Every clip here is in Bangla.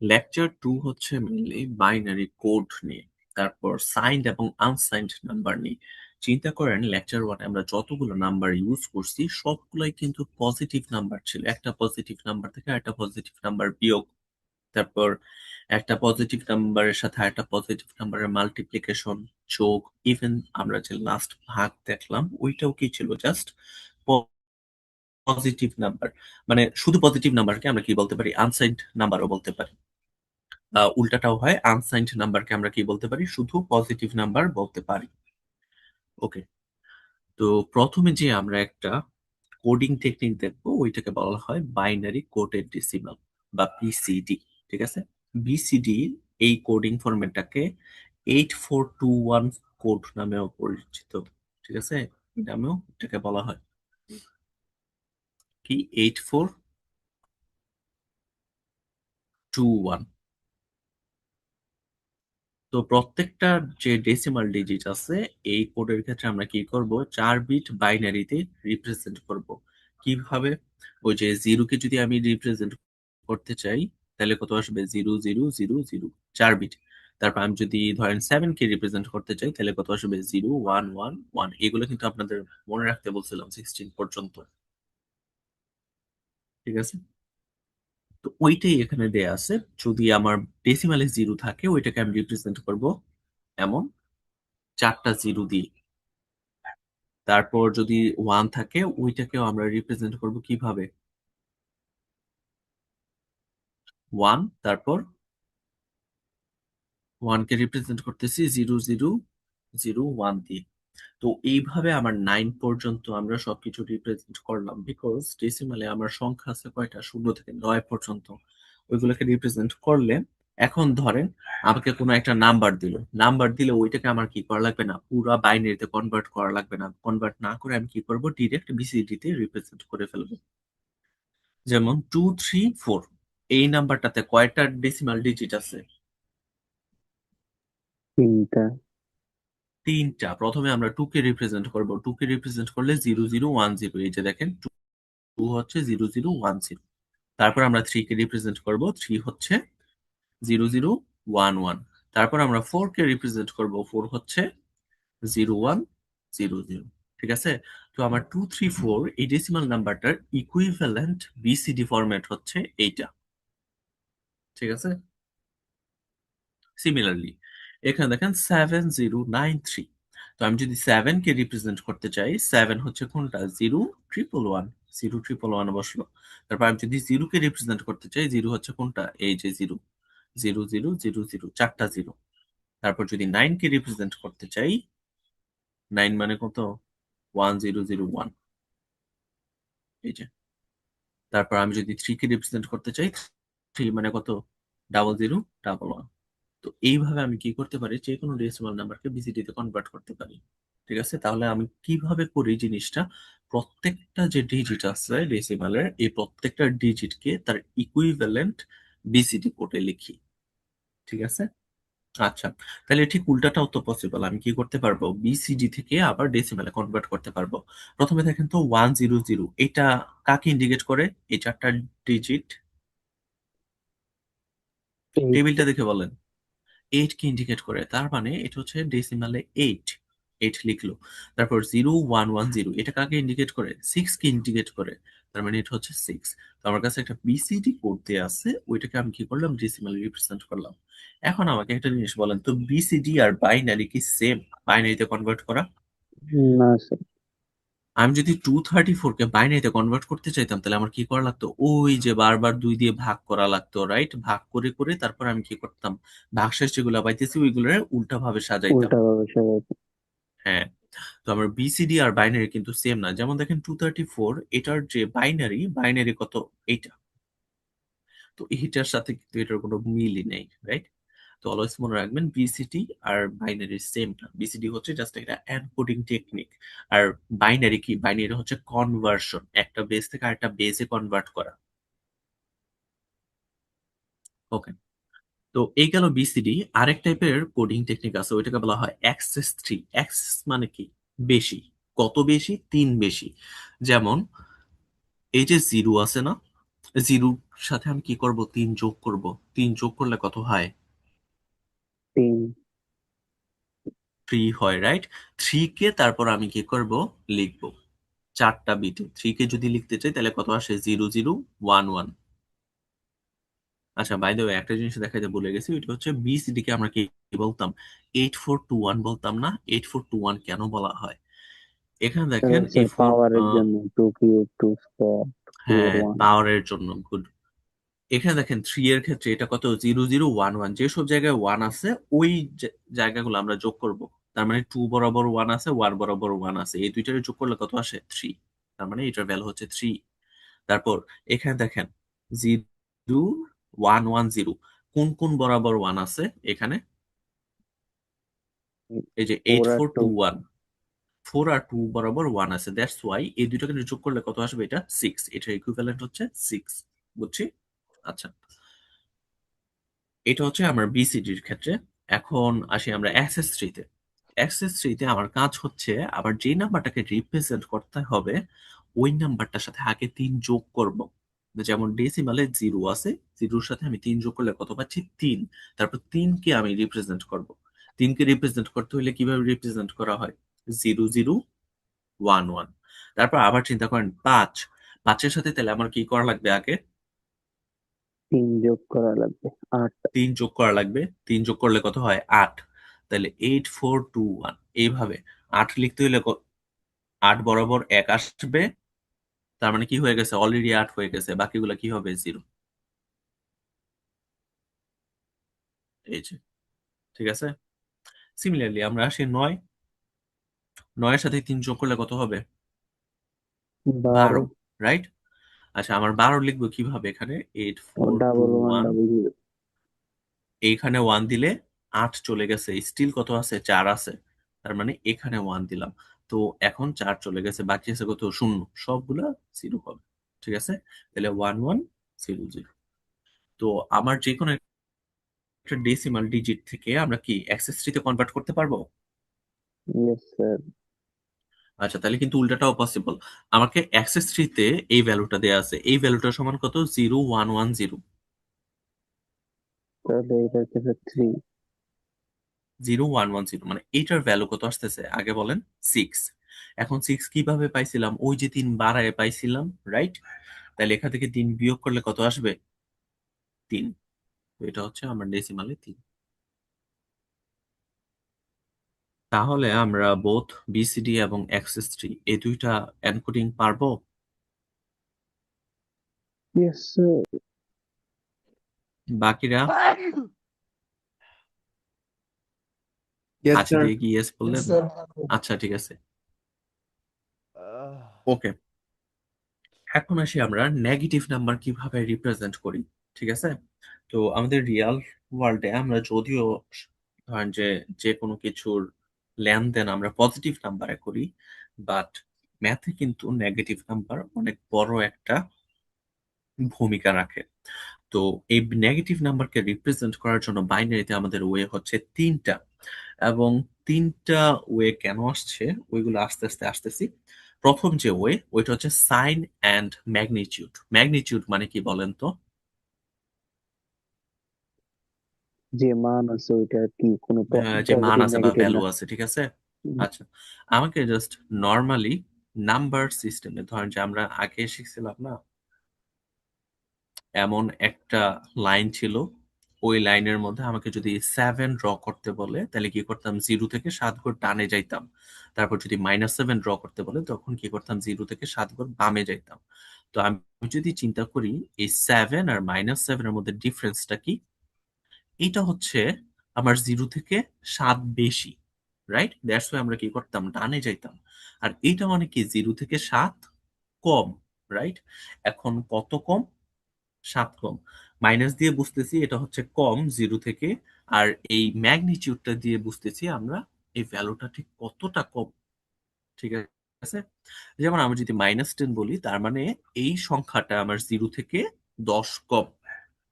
লেকচার 2 হচ্ছে মেইনলি বাইনারি কোড নিয়ে। তারপর সাইন্ড এবং আনসাইন্ড নাম্বার নিয়ে। চিন্তা করেন লেকচার 1 এ আমরা যতগুলো নাম্বার ইউজ করছি সবগুলাই কিন্তু পজিটিভ নাম্বার ছিল। একটা পজিটিভ নাম্বার থেকে আরেকটা পজিটিভ নাম্বার বিয়োগ, তারপর একটা পজিটিভ নাম্বারের সাথে আরেকটা পজিটিভ নাম্বারের মাল্টিপ্লিকেশন, যোগ, ইভেন আমরা যে লাস্ট ভাগ দেখলাম ওইটাও কি ছিল, জাস্ট পজিটিভ নাম্বার। মানে শুধু পজিটিভ নাম্বারকে আমরা কি বলতে পারি, আনসাইন্ড নাম্বারও বলতে পারি। উল্টাটাও হয়, আনসাইন্ড নাম্বারকে আমরা কি বলতে পারি, শুধু পজিটিভ নাম্বার বলতে পারি। ওকে, তো প্রথমে যে আমরা একটা কোডিং টেকনিক দেখবো ওইটাকে বলা হয় বাইনারি কোডেড ডেসিমাল বা বিসিডি। ঠিক আছে, বিসিডি এই কোডিং ফরম্যাটটাকে 8421 কোড নামেও পরিচিত। ঠিক আছে, এই নামেও এটাকে বলা হয় কি 8421। তো প্রত্যেকটা যে ডেসিমাল ডিজিট আছে এই কোডের ক্ষেত্রে আমরা কি করব, 4 বিট বাইনারিতে রিপ্রেজেন্ট করব। কিভাবে? ওই যে জিরোকে যদি আমি রিপ্রেজেন্ট করতে চাই তাহলে কত আসবে, 0000, 4 বিট। তারপর আমি যদি ধরেন 7 কে রিপ্রেজেন্ট করতে চাই তাহলে কত আসবে, 0111। এগুলো কিন্তু আপনাদের মনে রাখতে বলছিলাম 16 পর্যন্ত। ঠিক আছে, তো ওইটাই এখানে দেয়া আছে। যদি আমার ডেসিমালে জিরো থাকে ওইটাকে আমি রিপ্রেজেন্ট করব এমন 4টা জিরো দিয়ে। তারপর যদি ওয়ান থাকে ওইটাকেও আমরা রিপ্রেজেন্ট করব কিভাবে, ওয়ান, তারপর ওয়ানকে রিপ্রেজেন্ট করতেছি 0001 দিয়ে। তো এইভাবে আমার 9 পর্যন্ত আমরা সবকিছু রিপ্রেজেন্ট করলাম, বিকজ ডেসিমালে আমার সংখ্যা আছে কয়টা, 0 থেকে 9 পর্যন্ত। ওইগুলোকে রিপ্রেজেন্ট করলে, এখন ধরেন আমাকে কোনো একটা নাম্বার দিল, নাম্বার দিলে ওইটাকে আমার কি করা লাগবে না, পুরা বাইনারিতে কনভার্ট করা লাগবে না। কনভার্ট না করে আমি কি করব, ডিরেক্ট বিসিডি তে রিপ্রেজেন্ট করে ফেলবো। যেমন 234, এই নাম্বারটাতে কয়টা ডেসিমাল ডিজিট আছে? তিনটা। 3টা। প্রথমে আমরা 2 কে রিপ্রেজেন্ট করব, 2 কে রিপ্রেজেন্ট করলে 0010, এই যে দেখেন 2 হচ্ছে 0010। তারপর আমরা 3 কে রিপ্রেজেন্ট করব, 3 হচ্ছে 0011। তারপর আমরা 4 কে রিপ্রেজেন্ট করব, 4 হচ্ছে 0100। ঠিক আছে, তো আমার 234 এই ডেসিমাল নাম্বারটার ইকুইভ্যালেন্ট বিসিডি ফরম্যাট হচ্ছে এইটা। ঠিক আছে, সিমিলারলি এখানে দেখেন 7093। তো আমি যদি 7 কে রিপ্রেজেন্ট করতে চাই, 7 হচ্ছে কোনটা, 0111, 0111 বসলো। তারপর আমি যদি 0 কে রিপ্রেজেন্ট করতে চাই, 0 হচ্ছে কোনটা, এই যে 0000, 4টা 0। তারপর যদি 9 কে রিপ্রেজেন্ট করতে চাই, 9 মানে কত, 1001, এই যে। তারপর আমি যদি 3 কে রিপ্রেজেন্ট করতে চাই, 3 মানে কত, 0011। তো এইভাবে আমি কি করতে পারি, যে কোনো ডেসিমাল নাম্বারকে বিসিডি তে কনভার্ট করতে পারি। ঠিক আছে, তাহলে আমি কিভাবে করি জিনিসটা, প্রত্যেকটা যে ডিজিট আছে ডেসিমালের, এই প্রত্যেকটা ডিজিটকে তার ইকুইভ্যালেন্ট বিসিডি কোডে লিখি। ঠিক আছে, আচ্ছা, তাহলে ঠিক উল্টাটাও তো পসিবল। আমি কি করতে পারবো, বিসিডি থেকে আবার ডেসিমালে কনভার্ট করতে পারবো। প্রথমে দেখেন তো 100, এটা কাকে ইন্ডিকেট করে, এই 4টা ডিজিট, এইট। টেবিলটা দেখে বলেন। 8 কে ইন্ডিকেট করে, তার মানে এটা হচ্ছে ডেসিমালে 8। 8 লিখলো। তারপর 0110, এটা কাকে ইন্ডিকেট করে, 6 কে ইন্ডিকেট করে, তার মানে এটা হচ্ছে 6। তো আমার কাছে একটা বিসিডি কোড দেয়া আছে, ওইটাকে আমি কি করলাম, ডেসিমালে রিপ্রেজেন্ট করলাম। এখন আমাকে একটা জিনিস বলেন তো, বিসিডি আর বাইনারি কি সেম, বাইনারিতে কনভার্ট করা? না স্যার। আমি যদি 234 কে বাইনারিতে কনভার্ট করতে চাইতাম তাহলে আমার কি করা লাগতো, ওই যে বারবার 2 দিয়ে ভাগ করা লাগতো, রাইট? ভাগ করে করে তারপর আমি কি করতাম, ভাগশেষ যেগুলো পাইতেছি ওইগুলো উল্টা ভাবে সাজাইতাম। উল্টা ভাবে সবাই। হ্যাঁ, তো আমার বিসিডি আর বাইনারি কিন্তু সেম না। যেমন দেখেন 234, এটার যে বাইনারি, বাইনারি কত, এইটা। তো এইটার সাথে কিন্তু এটার কোনো মিলই নেই, রাইট? তো অলওয়েজ মনে রাখবেন বিসিডি আর বাইনারি সেম না। বিসিডি হচ্ছে জাস্ট একটা এনকোডিং টেকনিক। আর বাইনারি কি, বাইনারি হচ্ছে কনভার্সন, একটা বেস থেকে আরেকটা বেসে কনভার্ট করা। ওকে, তো এই গেল বিসিডি। আরেক টাইপের কোডিং টেকনিক আছে, ওইটাকে বলা হয় অ্যাক্সেস ট্রি। অ্যাক্সেস মানে কি, বেশি। কত বেশি, 3 বেশি। যেমন এই যে জিরো আছে না, জিরোর সাথে আমি কি করব, 3 যোগ করব। 3 যোগ করলে কত হয়? 3। 3 হয়, রাইট? 3 কে তারপর আমি কি করব, লিখব 4টা বিটে। 3 কে যদি লিখতে চাই তাহলে কত আসে? 0 0 1 1। আচ্ছা, বাই দ্য ওয়ে একটা জিনিস দেখাইতে ভুলে গেছি, ওইটা হচ্ছে বিসিডি কে আমরা কি বলতাম? 8421 বলতাম না? 8421 কেন বলা হয়? এখানে দেখেন এই স্যার ফোর, পাওয়ারের জন্য 2 কিউব 2 স্কোয়ার 2 এর হ্যাঁ, 1। পাওয়ারের জন্য, গুড। এখানে দেখেন 3 এর ক্ষেত্রে এটা কত? 0 0 1 1। যেসব জায়গায় 1 আছে ওই জায়গাগুলো আমরা যোগ করব। তার মানে 2 বরাবর 1 আছে, 1 বরাবর 1 আছে, এই দুইটারে যোগ করলে কত আসে? 3। তার মানে এটার ভ্যালু হচ্ছে 3। তারপর এখানে দেখেন 0 1 1 0, কোন কোন বরাবর 1 আছে এখানে? এই যে 4 8 আর 4 2। 2 1, 4 আর 2 বরাবর 1 আছে, দ্যাটস ওয়াই এই দুইটাকে যোগ করলে কত আসবে? এটা 6, এটার ইকুইভ্যালেন্ট হচ্ছে 6। বুঝছি? আচ্ছা, এটা হচ্ছে আমার বিসিডির ক্ষেত্রে। এখন আসি আমরা এক্সএস থ্রিতে। এক্সএস থ্রিতে আমার কাজ হচ্ছে আবার যে নাম্বারটাকে রিপ্রেজেন্ট করতে হবে ওই নাম্বারটার সাথে আগে 3 যোগ করব। যেমন ডেসিমালে 0 আছে, 0-র সাথে আমি 3 যোগ করলে কত পাচ্ছি? 3। তারপর 3 কে আমি রিপ্রেজেন্ট করব। 3 কে রিপ্রেজেন্ট করতে হলে কিভাবে রিপ্রেজেন্ট করা হয়? 0 0 1 1। তারপর আবার চিন্তা করেন 5, 5-এর সাথে তাহলে আমার কি করা লাগবে? আগে 3 যোগ করা লাগবে 8। 3 যোগ করা লাগবে। 3 যোগ করলে কত হয়? 8। তাহলে 8421 এইভাবে 8 লিখতে হলে 8 বরাবর 1 আসবে। তার মানে কি হয়ে গেছে? অলরেডি 8 হয়ে গেছে, বাকিগুলো কি হবে? 0। এই যে, ঠিক আছে। সিমিলারলি আমরা আসি 9। 9 এর সাথে 3 যোগ করলে কত হবে? 12। 12, রাইট? আচ্ছা, আমার 12 লিখবো কিভাবে এখানে? Double one 8421, double zero. এইখানে 1 দিলে 8 চলে গেছে, স্টিল কত আছে? 4 আছে। তার মানে এখানে 1 দিলাম, তো এখন 4 চলে গেছে, বাকি আছে কত? শূন্য। সবগুলা 0 হবে, ঠিক আছে। তাহলে 1 1 0 0। তো আমার যে কোনো একটা ডেসিমাল ডিজিট থেকে আমরা কি এক্সেস থ্রিতে কনভার্ট করতে পারবো? Yes sir. আচ্ছা, তাহলে কিন্তু উল্টাটাও পসিবল। আমাকে এক্সেস থ্রিতে এই ভ্যালুটা দেয়া আছে, এই ভ্যালুটা সমান কত? 0 1 1 0। তাহলে এটা হচ্ছে 3। 0 1 1 0 মানে এইটার ভ্যালু কত আসতেছে আগে বলেন? 6। এখন 6 কিভাবে পাইছিলাম? ওই যে 3 বাড়ায় পাইছিলাম, রাইট? তাহলে এখান থেকে 3 বিয়োগ করলে কত আসবে? 3। তো এটা হচ্ছে আমার ডেসিমালে 3। তাহলে আমরা বোথ বিসিডি এবং এক্সএস থ্রি এই দুইটা এনকোডিং পারবো। Yes sir. বাকিরা Yes, আচ্ছা sir. দিয়ে কি ইয়েস বললেন? আচ্ছা, ঠিক আছে, ওকে। এখন আসি আমরা নেগেটিভ নাম্বার কিভাবে রিপ্রেজেন্ট করি, ঠিক আছে। তো আমাদের রিয়াল ওয়ার্ল্ডে আমরা যদিও ধরেন যে যে কোনো কিছুর লেনদেন আমরা পজিটিভ নাম্বারে করি, বাট ম্যাথে কিন্তু নেগেটিভ নাম্বার অনেক বড় একটা ভূমিকা রাখে। তো এই নেগেটিভ নাম্বারকে রিপ্রেজেন্ট করার জন্য বাইনারিতে আমাদের ওয়ে হচ্ছে 3টা, এবং 3টা ওয়ে কেন আসছে ওইগুলো আস্তে আস্তে আসতেছি। প্রথম যে ওয়ে ওইটা হচ্ছে সাইন অ্যান্ড ম্যাগনিটিউড। ম্যাগনিটিউড মানে কি বলেন তো? যে মান আছে ওইটা কি কোনো যে মান পজিটিভ আছে বা নেগেটিভ ভ্যালু না? আছে, ঠিক আছে। আচ্ছা, আমাকে জাস্ট নর্মালি নাম্বার সিস্টেমে ধরেন যে আমরা আগে শিখছিলাম না, এমন একটা লাইন ছিল, ওই লাইনের মধ্যে আমাকে যদি 7 ড্র করতে বলে তাহলে কি করতাম? 0 থেকে 7 ঘর ডানে যাইতাম। তারপর যদি -7 ড্র করতে বলে তখন কি করতাম? 0 থেকে 7 ঘর বামে যাইতাম। তো আমি যদি চিন্তা করি এই 7 আর -7 এর মধ্যে ডিফারেন্সটা কি? এটা হচ্ছে আমার 0 থেকে 7 বেশি, রাইট? দ্যাটস ওয়াই আমরা কি করতাম? ডানে যাইতাম। আর এইটা মানে কি? 0 থেকে 7 কম, রাইট? এখন কত কম? 7 কম। মাইনাস দিয়ে বুঝতেছি এটা হচ্ছে কম 0 থেকে। আর এই ম্যাগনিটিউডটা দিয়ে বুঝতেছি আমরা এই ভ্যালুটা ঠিক কতটা কম, ঠিক আছে? যেমন আমি যদি -10 বলি তার মানে এই সংখ্যাটা আমার 0 থেকে 10 কম।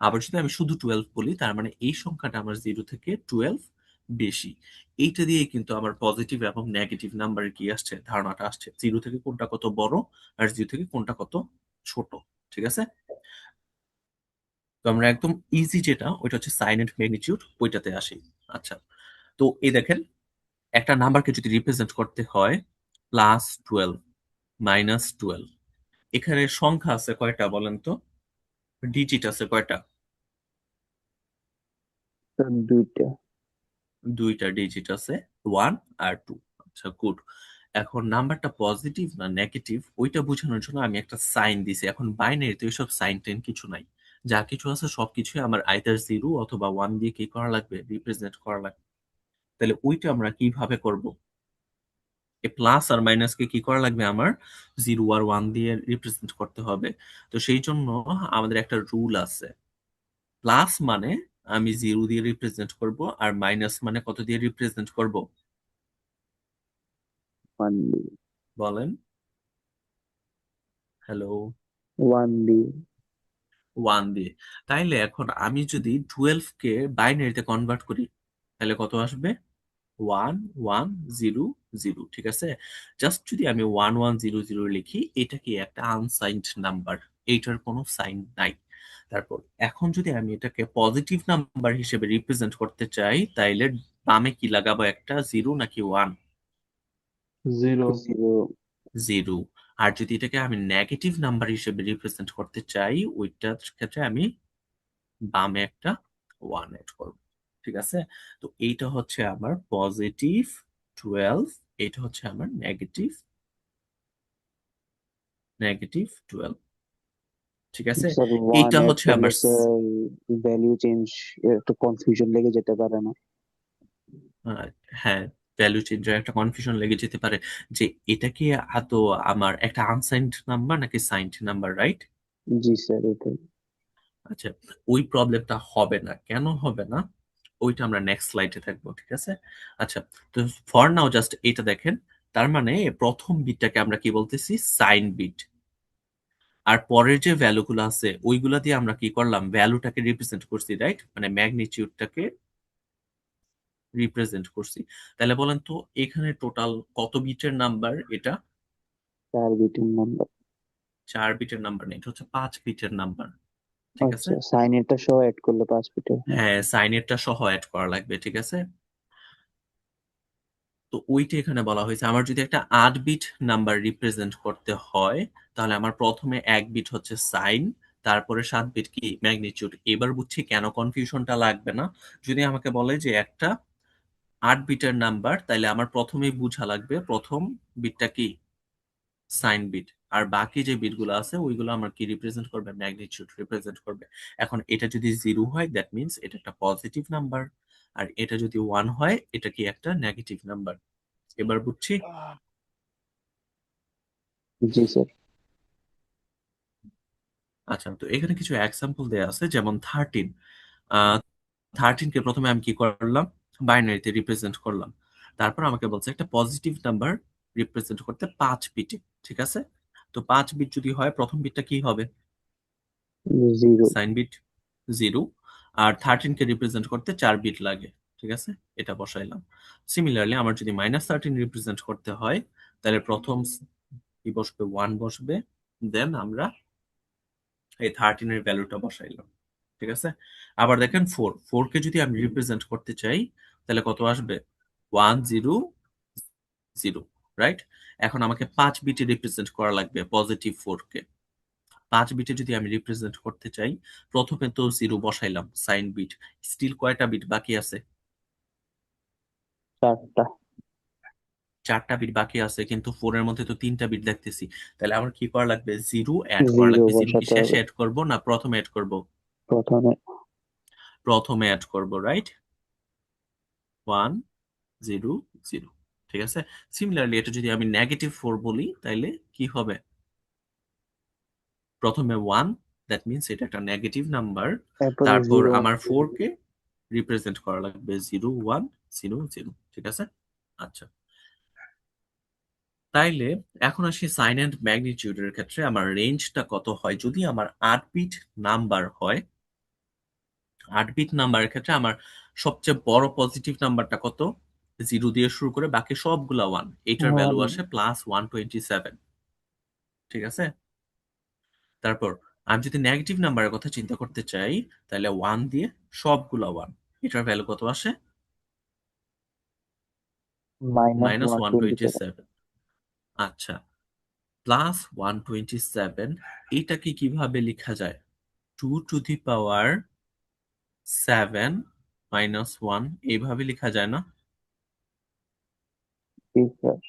আবার যদি আমি শুধু 12 বলি তার মানে এই সংখ্যাটা আমার 0 থেকে 12 বেশি। এইটা দিয়ে কিন্তু আমার পজিটিভ এবং নেগেটিভ নাম্বারের কি আসছে? ধারণাটা আসছে। 0 থেকে কোনটা কত বড় আর 0 থেকে কোনটা কত ছোট, ঠিক আছে? তো আমরা একদম ইজি যেটা ওইটা হচ্ছে সাইন এন্ড ম্যাগনিটিউড, ওইটাতে আসি। আচ্ছা, তো এই দেখেন একটা নাম্বারকে যদি রিপ্রেজেন্ট করতে হয় +12 -12, এখানে সংখ্যা আছে কয়টা বলেন তো? ডিজিট আছে কয়টা? স্যার দুইটা। দুইটা ডিজিট আছে, 1 আর 2। আচ্ছা, গুড। এখন নাম্বারটা পজিটিভ না নেগেটিভ ওইটা বোঝানোর জন্য আমি একটা সাইন দিছি। এখন বাইনারিতে ওইসব সাইন টেন কিছু নাই, যা কিছু আছে সবকিছুই আমার আইদার 0 অথবা 1 দিয়ে কি করা লাগবে, রিপ্রেজেন্ট করা লাগবে। তাহলে ওইটা আমরা কিভাবে করব? এই প্লাস আর মাইনাসকে কি করা লাগবে, আমার 0 আর 1 দিয়ে রিপ্রেজেন্ট করতে হবে। তো সেই জন্য আমাদের একটা রুল আছে, প্লাস মানে আমি 0 দিয়ে রিপ্রেজেন্ট করব, আর মাইনাস মানে কত দিয়ে রিপ্রেজেন্ট করব 1 বি। বলেন। হ্যালো। 1 বি। 1 দিয়ে। তাইলে এখন আমি যদি 12 কে বাইনারিতে কনভার্ট করি তাহলে কত আসবে? 1 1 0 0, ঠিক আছে? জাস্ট যদি আমি 1 1 0 0 লিখি, এটা কি একটা আনসাইন্ড নাম্বার, এইটার কোনো সাইন নাই। তারপর এখন যদি আমি এটাকে পজিটিভ নাম্বার হিসেবে রিপ্রেজেন্ট করতে চাই তাইলে বামে কি লাগাবো, একটা 0 নাকি 1? 0 0। 0। আর যদি এটাকে আমি নেগেটিভ নাম্বার হিসেবে রিপ্রেজেন্ট করতে চাই ওইটার ক্ষেত্রে আমি বামে একটা 1 এড করব, ঠিক আছে? তো এইটা হচ্ছে আমার পজিটিভ 12, এটা হচ্ছে আমার নেগেটিভ 12, ঠিক আছে? স্যার 1 এইটা এড হচ্ছে করলে আমার স্যার ভ্যালু চেঞ্জ, একটু কনফিউশন লেগে যেতে পারে না? আহ, হ্যাঁ, ভ্যালু চেঞ্জের একটা কনফিউশন লেগে যেতে পারে যে এটা কি আদৌ আমার একটা আনসাইন্ড নাম্বার নাকি সাইন্ড নাম্বার, রাইট? জি স্যার, এটাই। আচ্ছা, ওই প্রবলেমটা হবে না। কেন হবে না ওইটা আমরা নেক্সট স্লাইডে থাকবো, ঠিক আছে? আচ্ছা, তো ফর নাও জাস্ট এটা দেখেন। তার মানে প্রথম বিটটাকে আমরা কি বলতেছি, সাইন বিট। আর পরের যে ভ্যালুগুলো আছে ওইগুলা দিয়ে আমরা কি করলাম, ভ্যালুটাকে রিপ্রেজেন্ট করছি, রাইট? মানে ম্যাগনিটিউডটাকে রিপ্রেজেন্ট করছি। তাহলে বলেন তো এখানে টোটাল কত বিটের নাম্বার এটা? 4 বিটের নাম্বার। 4 বিটের নাম্বার নেই, এটা হচ্ছে 5 বিটের নাম্বার, ঠিক আছে? আচ্ছা, সাইন এরটা সহ অ্যাড করলে 5 বিটের, হ্যাঁ। হ্যাঁ, সাইনেরটা সহ অ্যাড করা লাগবে, ঠিক আছে? তো ওইটা এখানে বলা হয়েছে আমার যদি একটা 8 বিট নাম্বার রিপ্রেজেন্ট করতে হয় তাহলে আমার প্রথমে 1 বিট হচ্ছে সাইন, তারপরে 7 বিট কি ম্যাগনিটিউড। এবার বুঝছি কেন কনফিউশনটা লাগবে না। যদি আমাকে বলে যে একটা 8 বিটের নাম্বার তাহলে আমার প্রথমেই বুঝা লাগবে প্রথম বিটটা কি, সাইন বিট। আর বাকি যে বিটগুলো আছে ওইগুলো আমার কি রিপ্রেজেন্ট করবে, ম্যাগনিটিউড রিপ্রেজেন্ট করবে। এখন এটা যদি 0 হয় দ্যাট মিন্স এটা একটা পজিটিভ নাম্বার, আর এটা যদি 1 হয় এটা কি একটা নেগেটিভ নাম্বার। এবার বুঝছি। জি স্যার। আচ্ছা, তো এখানে কিছু এক্সাম্পল দেয়া আছে, যেমন 13। 13 কে প্রথমে আমি কি করলাম, বাইনারিতে রিপ্রেজেন্ট করলাম। তারপর আমাকে বলছে একটা পজিটিভ নাম্বার রিপ্রেজেন্ট করতে 5 বিটে, ঠিক আছে? তো 5 বিট যদি হয় প্রথম বিটটা কি হবে, 0। Sign bit 0। আর 13 কে রিপ্রেজেন্ট করতে 4 বিট লাগে, ঠিক আছে? এটা বসাইলাম। সিমিলারলি আমার যদি -13 রিপ্রেজেন্ট করতে হয় তাহলে প্রথম কি বসবে, 1 বসবে, দেন আমরা এই 13 এর ভ্যালুটা বসাইলাম, ঠিক আছে? আবার দেখেন 4 কে যদি আমি রিপ্রেজেন্ট করতে চাই তাহলে কত আসবে, 1 0 0, রাইট? এখন আমাকে 5 বিটে রিপ্রেজেন্ট করা লাগবে পজিটিভ 4 কে। 5 বিটে যদি আমি রিপ্রেজেন্ট করতে চাই প্রথমে তো 0 বসাইলাম, সাইন বিট। স্টিল কয়টা বিট বাকি আছে? 4টা। 4টা বিট বাকি আছে, কিন্তু 4 এর মধ্যে তো 3টা বিট দেখতেছি। তাহলে আমার কি করা লাগবে, 0 অ্যাড করা 0 লাগবে। 0 কি বসাতে শেষে হবে অ্যাড করব না প্রথমে অ্যাড করব? প্রথমে। প্রথমে অ্যাড করব, রাইট? 1 0 0, ঠিক আছে? সিমিলারলি এটা যদি আমি -4 বলি তাইলে কি হবে, প্রথমে 1, দ্যাট মিন্স এটা একটা নেগেটিভ নাম্বার। তারপরে তারপর 0। আমার 4 কে রিপ্রেজেন্ট করা লাগবে 0 1 0 0, ঠিক আছে? আচ্ছা, তাইলে এখন আসি সাইন এন্ড ম্যাগনিটিউডের ক্ষেত্রে আমার রেঞ্জটা কত হয় যদি আমার 8 বিট নাম্বার হয়। 8 বিট নাম্বারের ক্ষেত্রে আমার সবচেয়ে বড় পজিটিভ নাম্বারটা কত, 0 দিয়ে শুরু করে বাকি সবগুলা 1, এটার ভ্যালু আসে +127, ঠিক আছে? তারপর আমি যদি নেগেটিভ নাম্বারের কথা চিন্তা করতে চাই, তাহলে 1 দিয়ে সবগুলা 1। এটার ভ্যালু কত আসে? Minus minus one one twenty twenty seven seven আচ্ছা, প্লাস 127 এটাকে কিভাবে লেখা যায়? 2 টু দি পাওয়ার 7 মাইনাস 1 এইভাবে লেখা যায় না? জি স্যার।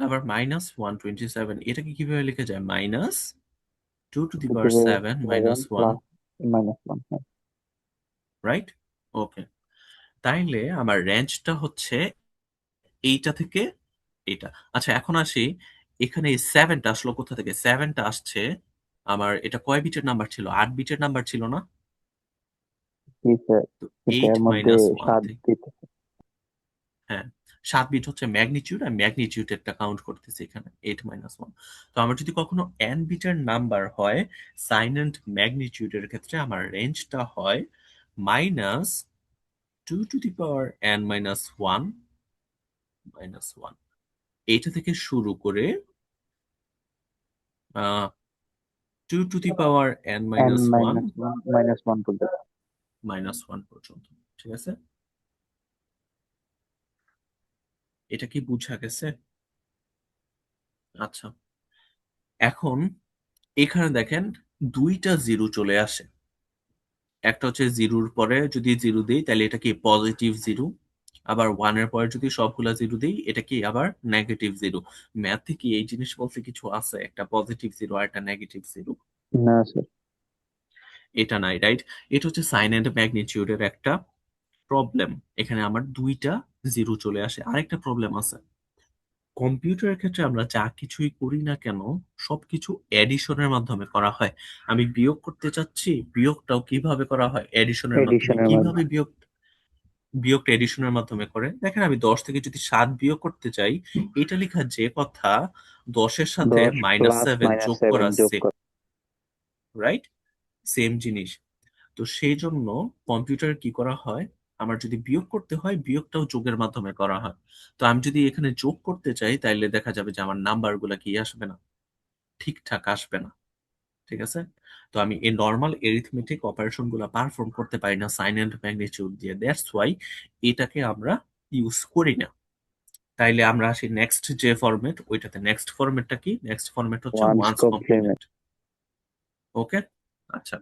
আবার -127 এটাকে কিভাবে লেখা যায়? Minus 2 to the power 7 seven minus 1, plus minus one, হ্যাঁ। রাইট? ওকে, তাইলে আমার রেঞ্জটা হচ্ছে এইটা থেকে এইটা। আচ্ছা, এখন আসি, এখানে এই 7টা আসলো কোথা থেকে? 7টা আসছে আমার, এটা কয় বিটের নাম্বার ছিল? 8 বিটের নাম্বার ছিল না? জি স্যার, তো কিন্তু 8 এর মধ্যে মাইনাস 1 সাত থেকে, দিতে। হ্যাঁ, 7 বিট হচ্ছে ম্যাগনিটিউড, আমি ম্যাগনিটিউডেরটা কাউন্ট করতেছি এখানে 8 মাইনাস 1। তো আমার যদি কখনো n বিটের নাম্বার হয়, সাইন এন্ড ম্যাগনিটিউডের ক্ষেত্রে আমার রেঞ্জটা হয় minus 2 to the power n minus 1। এইটা থেকে শুরু করে 2 to the power n N minus 1 minus one minus one পর্যন্ত। মাইনাস 1 পর্যন্ত। ঠিক আছে? এটা কি বুঝা গেছে? আচ্ছা, এখন এখানে দেখেন দুইটা জিরো চলে আসে। একটা হচ্ছে জিরোর পরে যদি জিরো দিই তাহলে এটা কি পজিটিভ জিরো, আবার ওয়ানের পরে যদি সবগুলা জিরো দিই এটা কি আবার নেগেটিভ জিরো। ম্যাথে কি এই জিনিস বলতে কিছু আছে, একটা পজিটিভ জিরো আর একটা নেগেটিভ জিরো? না স্যার। এটা নাই, রাইট? এটা হচ্ছে সাইন এন্ড ম্যাগনিটিউডের একটা প্রবলেম। এখানে আমার দুইটা জিরো চলে আসে। আরেকটা প্রবলেম আছে, কম্পিউটারের ক্ষেত্রে আমরা যা কিছুই করি না কেন সবকিছু এডিশনের মাধ্যমে করা হয়। আমি বিয়োগ করতে চাচ্ছি, বিয়োগটাও কিভাবে করা হয়? এডিশনের মাধ্যমে। এডিশনের কিভাবে মাধ্যমে। বিয়োগটা এডিশনের মাধ্যমে করে? দেখেন, আমি 10 থেকে যদি 7 বিয়োগ করতে চাই, এটা লেখা যে কথা 10-এর সাথে 10 মাইনাস প্লাস 7 মাইনাস যোগ সেভেন করা যোগ সেম, কর। রাইট? সেম জিনিস। তো সেই জন্য কম্পিউটারে কি করা হয়, আমার যদি বিয়োগ করতে হয় বিয়োগটাও যোগের মাধ্যমে করা হয়। তো আমি যদি এখানে যোগ করতে চাই তাইলে দেখা যাবে যে আমার নাম্বারগুলা কি আসবে না, ঠিকঠাক আসবে না। ঠিক আছে? তো আমি এই নরমাল এরিথমেটিক অপারেশন গুলা পারফর্ম করতে পারি না সাইন এন্ড ম্যাগনিটিউড দিয়ে, দ্যাটস ওয়াই এটাকে আমরা ইউজ করি না। তাইলে আমরা আসি নেক্সট যে ফরম্যাট, ওইটাতে নেক্সট ফরম্যাটটা কি? নেক্সট ফরম্যাট হচ্ছে ওয়ান্স ওয়ান্স কমপ্লিমেন্ট। কমপ্লিমেন্ট। ওকে, আচ্ছা,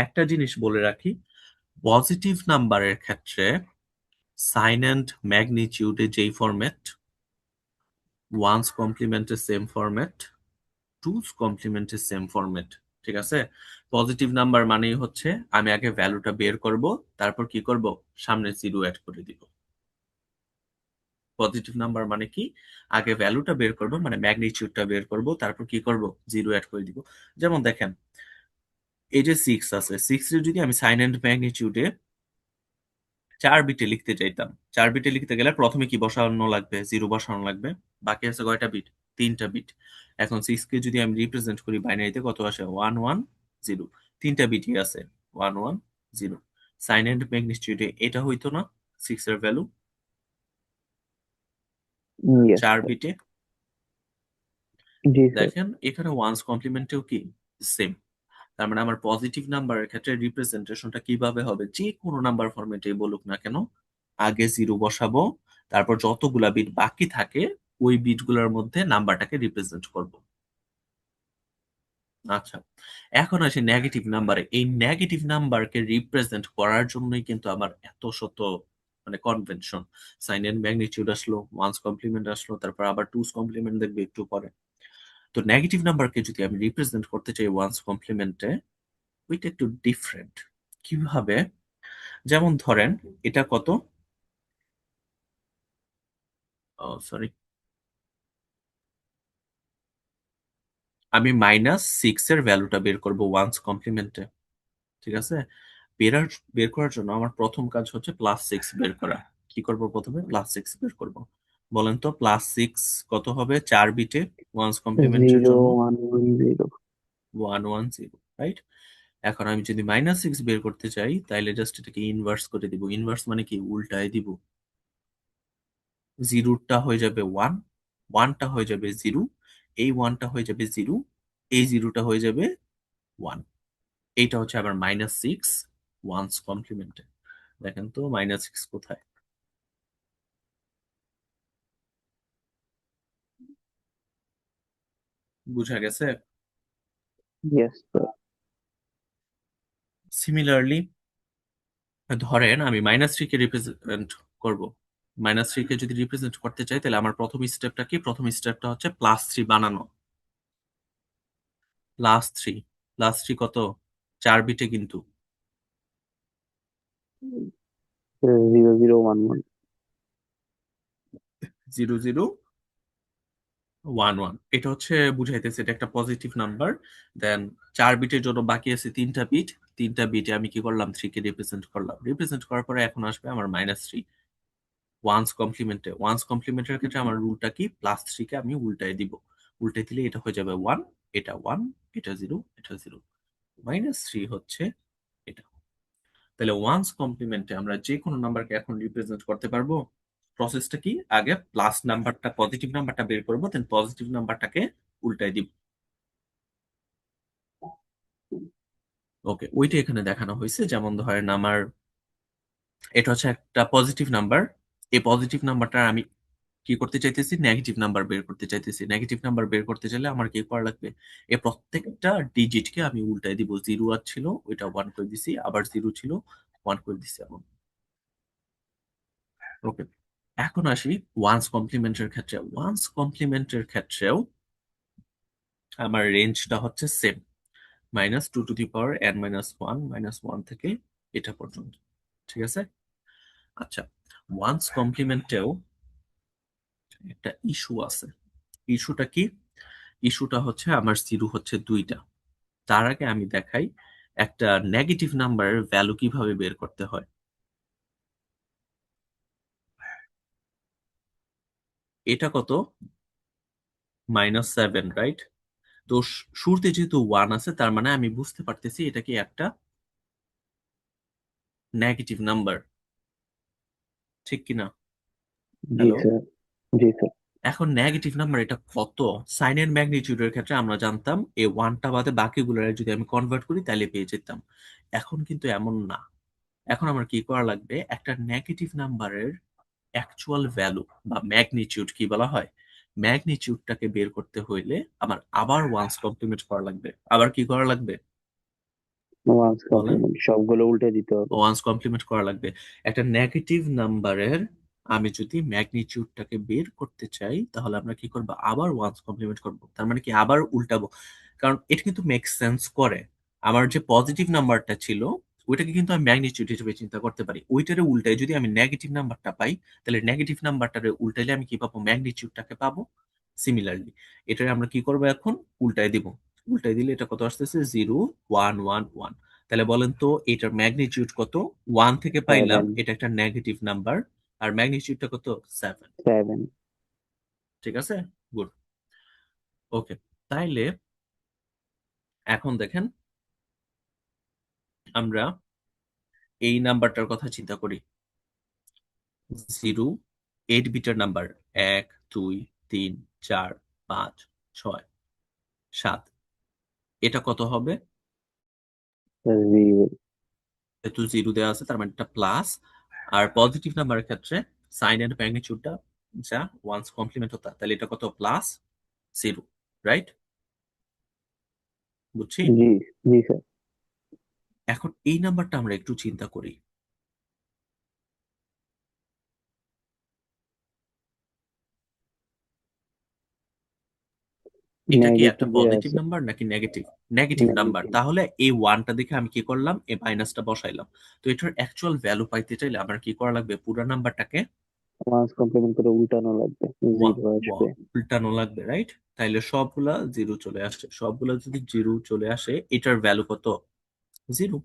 একটা জিনিস বলে রাখি, পজিটিভ নাম্বারের ক্ষেত্রে সাইন অ্যান্ড ম্যাগনিটিউডে যেই ফরম্যাট, ওয়ান্স কমপ্লিমেন্টের সেম ফরম্যাট, টুস কমপ্লিমেন্টের সেম ফরম্যাট। ঠিক আছে? পজিটিভ নাম্বার মানেই হচ্ছে আমি আগে ভ্যালুটা বের করব, তারপর কি করব? সামনে জিরো অ্যাড করে দিব। পজিটিভ নাম্বার মানে কি? আগে ভ্যালুটা বের করব, মানে ম্যাগনিটিউডটা বের করব, তারপর কি করব? জিরো অ্যাড করে দিব। যেমন দেখেন, এই যে 6 আছে, 6 এর যদি আমি সাইন অ্যান্ড ম্যাগনিটিউডে 4 বিটে লিখতে চাইতাম, 4 বিটে লিখতে গেলে প্রথমে কি বসানো লাগবে? জিরো বসানো লাগবে। বাকি আছে কয়টা বিট? 3টা বিট। এখন 6 কে যদি আমি রিপ্রেজেন্ট করি বাইনারিতে, কত আসে? 1 1 0। 3টা বিটই আছে, 1 1 0। সাইন এন্ড ম্যাগনিটিউডে এটা হইতো না 6 এর ভ্যালু ইয়েস 4 স্যার। বিটে। জি স্যার। দেখেন এখানে ওয়ান্স কমপ্লিমেন্টেও কি সেম। তার মানে আমার পজিটিভ নাম্বারের ক্ষেত্রে রিপ্রেজেন্টেশনটা কিভাবে হবে? যে কোনো নাম্বার ফরম্যাটে বলুক না কেন, আগে জিরো বসাবো, তারপর যতগুলা বিট বাকি থাকে ওই বিটগুলোর মধ্যে নাম্বারটাকে রিপ্রেজেন্ট করব। আচ্ছা, এখন আসি নেগেটিভ নাম্বারে। এই নেগেটিভ নাম্বারকে রিপ্রেজেন্ট করার জন্যই কিন্তু আমার এত শত মানে কনভেনশন। সাইন এন্ড ম্যাগনিটিউড আসলো, ওয়ান্স কমপ্লিমেন্ট আসলো, তারপর আবার টুস কমপ্লিমেন্ট দেখবে একটু পরে। তো নেগেটিভ নাম্বারকে যদি আমি রিপ্রেজেন্ট করতে চাই ওয়ান্স কমপ্লিমেন্টে, ওইটা একটু ডিফারেন্ট। কিভাবে? যেমন ধরেন এটা কত, সরি, আমি -6 এর ভ্যালুটা বের করব ওয়ান্স কমপ্লিমেন্টে। ঠিক আছে? বেরার বের করার জন্য আমার প্রথম কাজ হচ্ছে +6 বের করা। কি করব? প্রথমে +6 বের করব। বলেন তো +6 কত হবে 4 বিটে ওয়ান্স কমপ্লিমেন্টের জিরো জন্য? One one zero. 110, রাইট? এখন আমি যদি -6 বের করতে চাই তাইলে জাস্ট এটাকে ইনভার্স করে দিব। ইনভার্স মানে কি? উল্টায় দিব। 0টা হয়ে যাবে 1, 1টা হয়ে যাবে 0, এই 1টা হয়ে যাবে 0, এই জিরোটা হয়ে যাবে 1। এইটা হচ্ছে আবার -6 ওয়ান্স কমপ্লিমেন্টে। দেখেন তো -6 কোথায়? বুঝা গেছে? Yes sir. সিমিলারলি ধরেন আমি -3 কে রিপ্রেজেন্ট করব। -3 কে যদি রিপ্রেজেন্ট করতে চাই তাহলে আমার প্রথম স্টেপটা কি? প্রথম স্টেপটা হচ্ছে +3 বানানো। +3 +3 কত? 4 বিটে কিন্তু 0011। 0011 এটা হচ্ছে বুঝাইতেছে এটা একটা পজিটিভ নাম্বার। দেন 4 বিটের জন্য বাকি আছে 3টা বিট। 3টা বিটে আমি কি করলাম? 3 কে রিপ্রেজেন্ট করলাম। রিপ্রেজেন্ট করার পরে এখন আসবে আমার -3 ওয়ান্স কমপ্লিমেন্টে। ওয়ান্স কমপ্লিমেন্টের ক্ষেত্রে আমার রুলটা কি? +3 কে আমি উল্টায় দিব। উল্টায় দিলে এটা হয়ে যাবে 1, এটা 1, এটা 0, এটা 0। -3 হচ্ছে এটা। তাহলে ওয়ান্স কমপ্লিমেন্টে আমরা যে কোনো নাম্বারকে এখন রিপ্রেজেন্ট করতে পারবো। প্রসেসটা কি? আগে প্লাস নাম্বারটা, পজিটিভ নাম্বারটা বের করবো, দেন পজিটিভ নাম্বারটাকে উল্টায় দিব। ওকে, ওইটা এখানে দেখানো হয়েছে। যেমন ধরেন আমার এটা হচ্ছে একটা পজিটিভ নাম্বার। এই পজিটিভ নাম্বারটা আমি কি করতে চাইতেছি? নেগেটিভ নাম্বার বের করতে চাইতেছি। নেগেটিভ নাম্বার বের করতে চাইলে আমার কি করা লাগবে? এই প্রত্যেকটা ডিজিটকে আমি উল্টায় দিব। 0 আর ছিল ওইটা 1 করে দিছি, আবার 0 ছিল 1 করে দিছি এমন। ওকে, এখন আসি ওয়ান্স কমপ্লিমেন্টের ক্ষেত্রে। ওয়ান্স কমপ্লিমেন্টের ক্ষেত্রেও আমার রেঞ্জটা হচ্ছে same, -2 to the power n - 1 -1 থেকে এটা পর্যন্ত। ঠিক আছে? আচ্ছা, ওয়ান্স কমপ্লিমেন্টেও একটা ইস্যু আছে। ইস্যুটা কি? ইস্যুটা হচ্ছে আমার জিরো হচ্ছে 2টা। তার আগে আমি দেখাই একটা নেগেটিভ নাম্বারের ভ্যালু কিভাবে বের করতে হয়। এটা কত? -7, রাইট? তো শুরুতে যেহেতু 1 আছে তার মানে আমি বুঝতে পারতেছি এটা কি একটা নেগেটিভ নাম্বার, ঠিক কিনা? জি হ্যালো? স্যার। জি স্যার। এখন নেগেটিভ নাম্বার এটা কত? সাইন এর ম্যাগনিটিউডের ক্ষেত্রে আমরা জানতাম এই 1টা বাদে বাকিগুলোর যদি আমি কনভার্ট করি তাহলে পেয়ে যেতাম। এখন কিন্তু এমন না। এখন আমার কি করা লাগবে? একটা নেগেটিভ নাম্বারের অ্যাকচুয়াল ভ্যালু বা ম্যাগনিটিউড কি বলা হয়? ম্যাগনিটিউডটাকে বের করতে হইলে আমার আবার ওয়ান্স কমপ্লিমেন্ট করা লাগবে। আবার কি করা লাগবে? ওয়ান্স বলেন। কমপ্লিমেন্ট সবগুলো উল্টে দিতে হবে। ওয়ান্স কমপ্লিমেন্ট করা লাগবে। একটা নেগেটিভ নাম্বারের আমি যদি ম্যাগনিটিউডটাকে বের করতে চাই তাহলে আমরা কি করব? আবার ওয়ান্স কমপ্লিমেন্ট করব। তার মানে কি আবার উল্টাবো। কারণ এটা কিন্তু মেক সেন্স করে। আমার যে পজিটিভ নাম্বারটা ছিল ওইটাকে কিন্তু আমি ম্যাগনিটিউড হিসেবে চিন্তা করতে পারি। ওইটারে উল্টায় যদি আমি নেগেটিভ নাম্বারটা পাই তাহলে নেগেটিভ নাম্বারটারে উল্টাইলে আমি কি পাবো? ম্যাগনিটিউডটাকে পাবো। সিমিলারলি এটারে আমরা কি করব এখন? উল্টায় দিব। উল্টায় দিলে এটা কত আসতেছে? 0, 1, 1, 1। তাহলে বলেন তো এটার ম্যাগনিটিউড কত? 1 থেকে পাইলাম 7। এটা একটা নেগেটিভ নাম্বার। আর ম্যাগনিটিউডটা কত? 7। 7। ঠিক আছে? গুড। ওকে, তাইলে এখন দেখেন আমরা এই নাম্বারটার কথা চিন্তা করি। 0 8 বিটের নাম্বার। 1, 2, 3, 4, 5, 6, 7। এটা কত হবে? জিরো। যেহেতু 0 দেওয়া আছে তার মানে এটা প্লাস। আর পজিটিভ নাম্বারের ক্ষেত্রে সাইন এর ম্যাগনিটিউডটা যা ওয়ান্স কমপ্লিমেন্ট হতো তাহলে এটা কত? +0, রাইট? বুঝছি? জি। জি স্যার। এখন এই নাম্বারটা আমরা একটু চিন্তা করি। এটা কি একটা নেগেটিভে পজিটিভ আছে। নাম্বার নাকি নেগেটিভ? Negative number. নেগেটিভ। তাহলে এই 1টা দেখে আমি কি করলাম? এই মাইনাসটা বসাইলাম। তো এটার অ্যাকচুয়াল ভ্যালু পাইতে চাইলে আমার কি করা লাগবে? পুরো নাম্বারটাকে ওয়ান্স কমপ্লিমেন্ট করে উল্টানো লাগবে। জিরো আসবে। উল্টানো লাগবে, রাইট? তাইলে সবগুলা 0 চলে আসছে। সবগুলা যদি 0 চলে আসে এটার ভ্যালু কত? 0।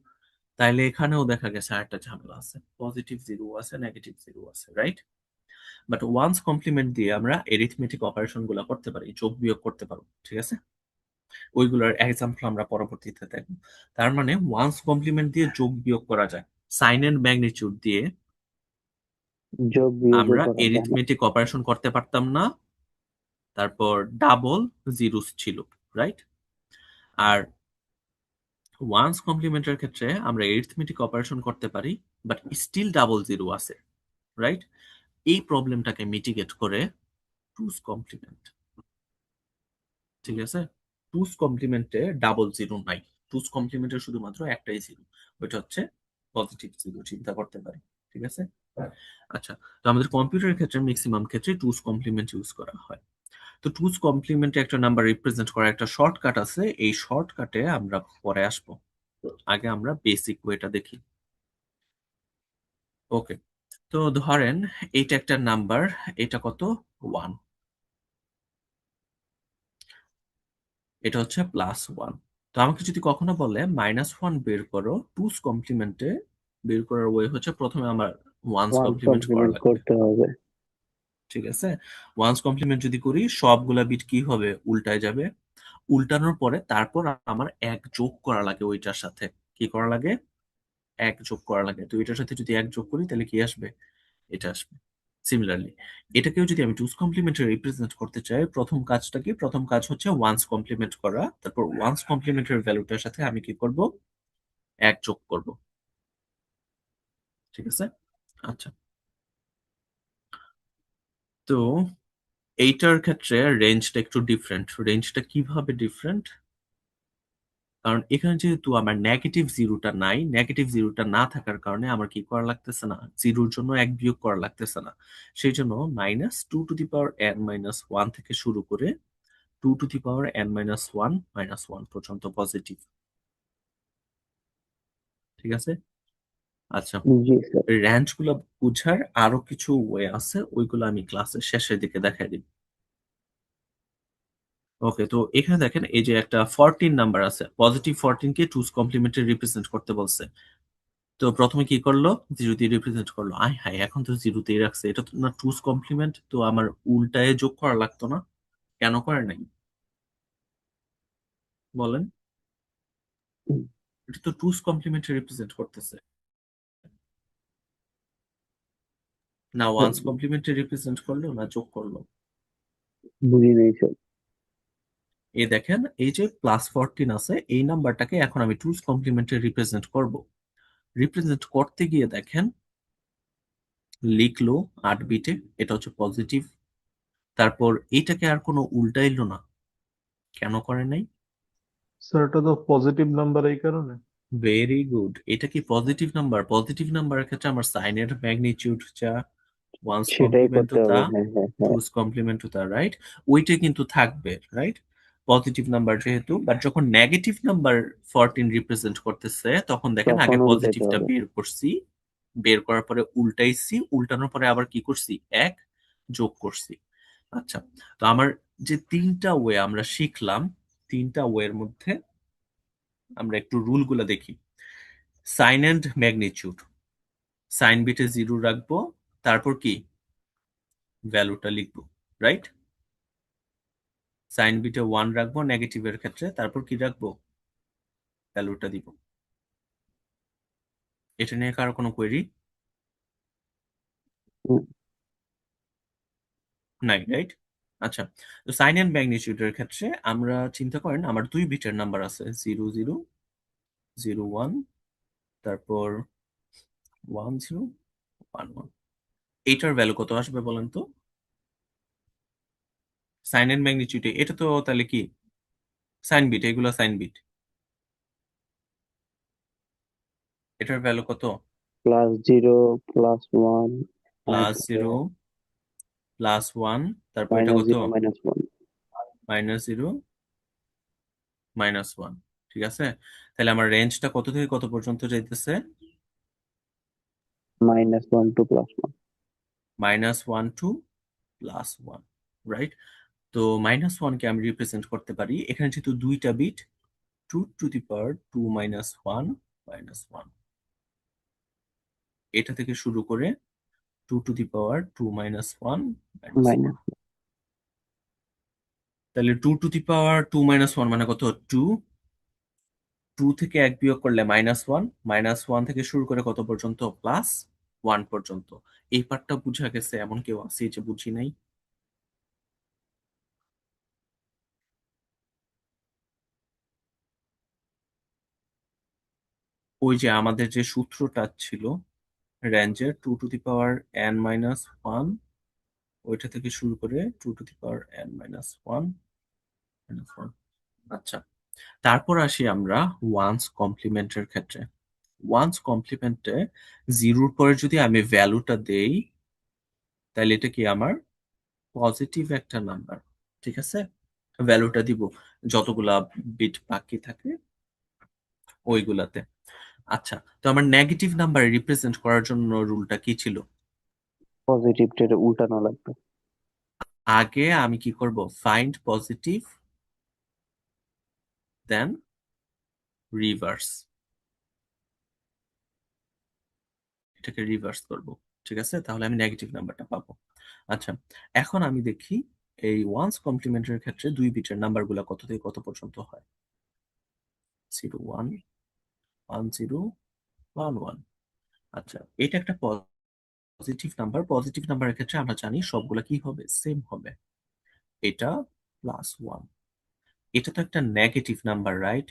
তাইলে এখানেও দেখা গেছে আরেকটা ঝামেলা আছে। পজিটিভ 0 আছে, নেগেটিভ 0 আছে, রাইট? বাট ওয়ান্স কমপ্লিমেন্ট দিয়ে আমরা এরিথমেটিক অপারেশন গুলা করতে পারি, যোগ বিয়োগ করতে পারবো। ঠিক আছে? ওইগুলোর এক্সাম্পল আমরা পরবর্তীতে দেখব। তার মানে ওয়ান্স কমপ্লিমেন্ট দিয়ে যোগ বিয়োগ করা যায়। সাইন এন্ড ম্যাগনিটিউড দিয়ে যোগ বিয়োগও আমরা করা যায় না। এরিথমেটিক অপারেশন করতে পারতাম না। তারপর ডাবল জিরোস ছিল, রাইট? আর ওয়ান্স কমপ্লিমেন্টের ক্ষেত্রে আমরা এরিথমেটিক অপারেশন করতে পারি, বাট স্টিল ডাবল জিরো আছে, রাইট? এই প্রবলেমটাকে মিটিগেট করে টুস কমপ্লিমেন্ট, ঠিক আছে? টুস কমপ্লিমেন্টে ডাবল জিরো নাই, টুস কমপ্লিমেন্টে শুধুমাত্র একটাই জিরো, ওইটা হচ্ছে পজিটিভ জিরো, চিন্তা করতে পারি, ঠিক আছে? আচ্ছা, তো আমাদের কম্পিউটারের ক্ষেত্রে ম্যাক্সিমাম ক্ষেত্রে টুস কমপ্লিমেন্ট ইউজ করা হয়। তো টুস কমপ্লিমেন্টে একটা নাম্বার রিপ্রেজেন্ট করার একটা শর্টকাট আছে, এই শর্টকাটে আমরা পরে আসবো। আগে আমরা বেসিক ওয়েটা দেখি। ওকে, তো ধরেন এইটা একটা নাম্বার, এটা কত? 1, এটা হচ্ছে +1। তো আমাকে যদি কখনো বলে -1 বের করো টুস কমপ্লিমেন্টে, বের করার ওয়ে হচ্ছে প্রথমে আমার ওয়ান্স ওয়ান কমপ্লিমেন্ট করা কমপ্লিমেন্ট লাগবে, করতে হবে। ঠিক আছে? ওয়ান্স কমপ্লিমেন্ট যদি করি সবগুলা বিট কি হবে? উল্টায় যাবে। উল্টানোর পরে তারপর আমার এক যোগ করা লাগে ওইটার সাথে। কি করা লাগে? এক যোগ করা লাগে। তো এটার সাথে যদি এক যোগ করি তাহলে কি আসবে? এটা আসবে। সিমিলারলি এটাকেও যদি আমি টুস কমপ্লিমেন্টে রিপ্রেজেন্ট করতে চাই, প্রথম কাজটা কি? প্রথম কাজ হচ্ছে ওয়ান্স কমপ্লিমেন্ট করা। তারপর ওয়ান্স কমপ্লিমেন্টের ভ্যালুটার সাথে আমি কি করব? এক যোগ করব, ঠিক আছে? আচ্ছা, তো এইটার ক্ষেত্রে রেঞ্জটা একটু ডিফারেন্ট। রেঞ্জটা কিভাবে ডিফারেন্ট? কারণ এখানে যেহেতু আমার নেগেটিভ জিরোটা নাই, নেগেটিভ জিরোটা না থাকার কারণে আমার কি করা লাগতেছে না, জিরোর জন্য এক বিয়োগ করা লাগতেছে না। সেই জন্য -2n-1 থেকে শুরু করে 2n-1 পর্যন্ত পজিটিভ, ঠিক আছে? আচ্ছা, জি স্যার। রেঞ্জ গুলো বুঝার আরো কিছু ওয়ে আছে, ওইগুলো আমি ক্লাসের শেষের দিকে দেখাই দিব। ওকে, তো এখানে দেখেন এই যে একটা 14 নাম্বার আছে, পজিটিভ 14 কে টুস কমপ্লিমেন্টে রিপ্রেজেন্ট করতে বলছে। তো প্রথমে কি করলো? জিরো দিয়ে রিপ্রেজেন্ট করলো। আয় হায়, এখন তো জিরোতেই রাখছে, এটা তো না টুস কমপ্লিমেন্ট, তো আমার উল্টায় যোগ করা লাগতো না, কেন করে নাই বলেন? হুম, এটা তো টুস কমপ্লিমেন্টে রিপ্রেজেন্ট করতেছে, না স্যার ওয়ান্স কমপ্লিমেন্টে রিপ্রেজেন্ট করলো, না যোগ করলো। বুঝি নাই স্যার। এই দেখেন এই যে +14 আছে, এই নাম্বারটাকে এখন আমি টুস কমপ্লিমেন্টে রিপ্রেজেন্ট করব। রিপ্রেজেন্ট করতে গিয়ে দেখেন লিখলো 8 বিটে, এটা হচ্ছে পজিটিভ। তারপর এইটাকে আর কোনো উল্টাইলো না, কেন করে নাই? স্যার এটা তো পজিটিভ নাম্বার এই কারণে। ভেরি গুড, এটা কি পজিটিভ নাম্বার? পজিটিভ নাম্বারের ক্ষেত্রে আমার সাইনের ম্যাগনিটিউড যা, ওয়ান্স সেটাই কমপ্লিমেন্ট করতে ও তা, হবে, হ্যাঁ হ্যাঁ হ্যাঁ। টুস কমপ্লিমেন্ট ও তা, রাইট? ওইটা কিন্তু থাকবে, রাইট? পজিটিভ নাম্বার যেহেতু, বাট যখন নেগেটিভ নাম্বার 14 রিপ্রেজেন্ট করতেছে তখন দেখেন আগে তখন উল্টাইতে পজিটিভটা হবে। বের করছি, বের করার পরে উল্টাইছি, উল্টানোর পরে আবার কি করছি? এক যোগ করছি। আচ্ছা, তো আমার যে তিনটা ওয়ে আমরা শিখলাম, তিনটা ওয়ের মধ্যে আমরা একটু রুল গুলা দেখি। সাইন এন্ড ম্যাগনিটিউড, সাইন বিটে জিরো রাখবো, তারপর কি? ভ্যালুটা লিখবো, রাইট? সাইন বিটে 1 রাখবো নেগেটিভের ক্ষেত্রে, তারপর কি রাখবো? ভ্যালুটা দিব। এটা নিয়ে কারো কোনো কোয়েরি হুম, নাই, রাইট? আচ্ছা, তো সাইন এন্ড ম্যাগনিটিউডের ক্ষেত্রে আমরা চিন্তা করেন আমার 2 বিটের নাম্বার আছে, 0001, তারপর 1011। এইটার ভ্যালু কত আসবে বলেন তো? সাইন এন্ড ম্যাগনিটিউডে এটা তো তাহলে কি সাইন বিট, এগুলো সাইন বিট, এটার ভ্যালু কত? +0, +1, তারপরে +0, +1, তারপর এটা কত? -0, -1, -0, -1, ঠিক আছে? তাহলে আমার রেঞ্জটা কত থেকে কত পর্যন্ত যাইতেছে? -1 to +1। -1 two +1, right? তো -1 কে আমি রিপ্রেজেন্ট করতে পারি, এখানে যেহেতু দুইটা বিট, 2 to the power 2 - 1 -1, এটা থেকে শুরু করে 2 to the power 2 - 1 -1। মাইনাস। তাহলে 2 to the power 2 - 1 মানে কত? 2। 2 থেকে 1 বিয়োগ করলে -1, -1 থেকে শুরু করে কত পর্যন্ত? +1 পর্যন্ত। এই পার্টটা বুঝা গেছে? এমন কেউ আছে যে বুঝি নাই? ওই যে আমাদের যে সূত্রটা ছিল রেঞ্জের 2 to the power n minus 1, ওইটা থেকে শুরু করে 2 to the power n minus 1 minus 1। আচ্ছা, তারপর আসি আমরা ওয়ান্স কমপ্লিমেন্টের ক্ষেত্রে। ওয়ান্স কমপ্লিমেন্টে জিরোর পরে যদি আমি ভ্যালুটা দেই, তাহলে এটা কি আমার পজিটিভ একটা নাম্বার। ঠিক আছে, ভ্যালুটা দিব যতগুলা বিট বাকি থাকে ওইগুলাতে। আচ্ছা, তো আমার নেগেটিভ নাম্বার রিপ্রেজেন্ট করার জন্য রুলটা কি ছিল? পজিটিভটা উল্টানো লাগবে। আগে আমি কি করব? ফাইন্ড পজিটিভ দেন রিভার্স, এটাকে রিভার্স করব। ঠিক আছে, তাহলে আমি নেগেটিভ নাম্বারটা পাবো। আচ্ছা, এখন আমি দেখি এই ওয়ান্স কমপ্লিমেন্টের ক্ষেত্রে 2 বিটের নাম্বারগুলো কত থেকে কত পর্যন্ত হয়। 0 1 1 0 1 1। আচ্ছা, এটা একটা পজিটিভ নাম্বার। পজিটিভ নাম্বারের ক্ষেত্রে আমরা জানি সবগুলা কি হবে? সেম হবে। এটা প্লাস 1। এটা তো একটা নেগেটিভ নাম্বার, রাইট?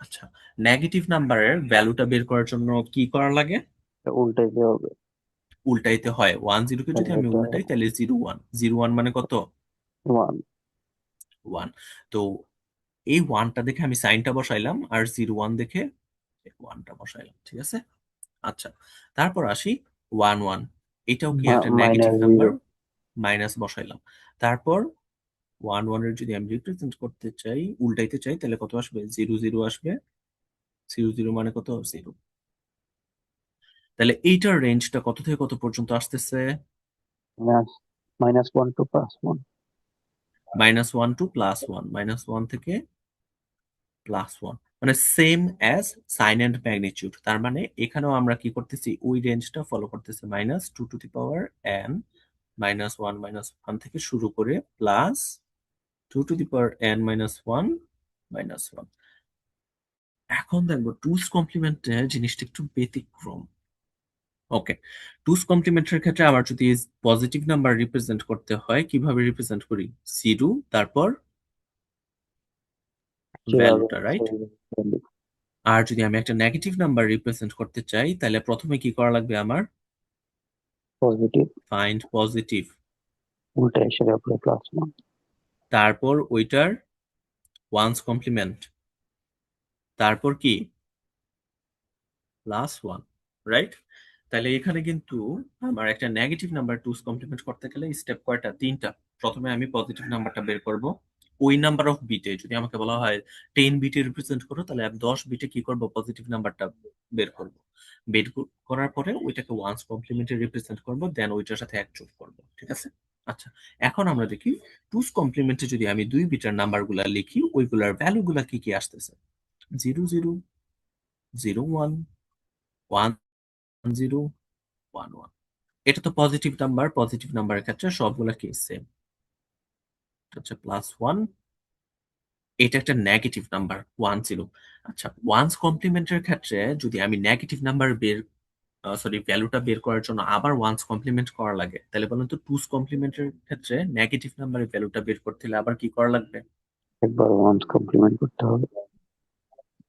আচ্ছা, নেগেটিভ নাম্বারের ভ্যালুটা বের করার জন্য কি করা লাগে? এটা উল্টাইতে হবে। উল্টাইতে হয়। 1 0 কে যদি তাহলে আমি এটা উল্টাই তাহলে 0 1। 0 1 মানে কত? 1। 1। তো এই 1টা দেখে আমি সাইনটা বসাইলাম, আর 0 1 দেখে 1টা বসাইলাম। ঠিক আছে? আচ্ছা, তারপর আসি 1 1। এটাও কি একটা নেগেটিভ মাইনাস নাম্বার, 0। মাইনাস বসাইলাম। তারপর 1 1 এর যদি আমি রিপ্রেজেন্ট করতে চাই, উল্টাইতে চাই, তাহলে কত আসবে? 0 0 আসবে। 0 0 মানে কত? 0। তাহলে এইটার রেঞ্জটা কত থেকে কত পর্যন্ত আসতেছে? Minus minus 1 to plus 1। Minus 1 to plus 1, minus 1 থেকে প্লাস 1, মানে same as sign and magnitude. তার মানে এখানেও আমরা কি করতেছি? ওই রেঞ্জটা ফলো করতেছি, minus 2 to the power n minus 1 থেকে শুরু করে plus 2 to the power n minus 1 minus 1। এখন দেখবো টুস কমপ্লিমেন্টে জিনিসটা একটু ব্যতিক্রম। ওকে, টুস কমপ্লিমেন্টের ক্ষেত্রে আবার যদি পজিটিভ নাম্বার রিপ্রেজেন্ট করতে হয়, কিভাবে রিপ্রেজেন্ট করি? 0, তারপর যেভাবে ভ্যালুটা, আছে রাইট? আর যদি আমি একটা নেগেটিভ নাম্বার রিপ্রেজেন্ট করতে চাই, তাহলে প্রথমে কি করা লাগবে আমার? পজিটিভ ফাইন্ড পজিটিভ, উল্টা এসে উপরে প্লাস 1। তারপর ওইটার ওয়ান্স কমপ্লিমেন্ট, তারপর কি? Plus 1, right? তাহলে এখানে কিন্তু আমার একটা নেগেটিভ নাম্বার টুস কমপ্লিমেন্ট করতে গেলে স্টেপ কয়টা? 3টা। প্রথমে আমি পজিটিভ নাম্বারটা বের করব। ওই নাম্বার অফ বিটে যদি আমাকে বলা হয় 10 বিটে রিপ্রেজেন্ট করো, তাহলে আমি 10 বিটে কি করব? পজিটিভ নাম্বারটা বের করব। বের করার পরে ওইটাকে ওয়ান্স কমপ্লিমেন্টে রিপ্রেজেন্ট করব, দেন ওইটার সাথে এক যোগ করব। ঠিক আছে? আচ্ছা, এখন আমরা দেখি টুস কমপ্লিমেন্টে যদি আমি 2 বিটের নাম্বারগুলা লিখি, ওইগুলার ভ্যালুগুলা কি কি আসতেছে? 0 0 0 1 1 0 1 1। এটা তো পজিটিভ নাম্বার। পজিটিভ নাম্বারের ক্ষেত্রে সবগুলা কি? সেম। হচ্ছে প্লাস 1। এটা একটা নেগেটিভ নাম্বার 1 0। আচ্ছা, ওয়ান্স কমপ্লিমেন্টের ক্ষেত্রে যদি আমি নেগেটিভ নাম্বার ভ্যালুটা বের করার জন্য আবার ওয়ান্স কমপ্লিমেন্ট করা লাগে, তাহলে বলুন তো টুস কমপ্লিমেন্টের ক্ষেত্রে নেগেটিভ নাম্বারের ভ্যালুটা বের করতে হলে আবার কি করা লাগবে? একবার ওয়ান্স কমপ্লিমেন্ট করতে হবে।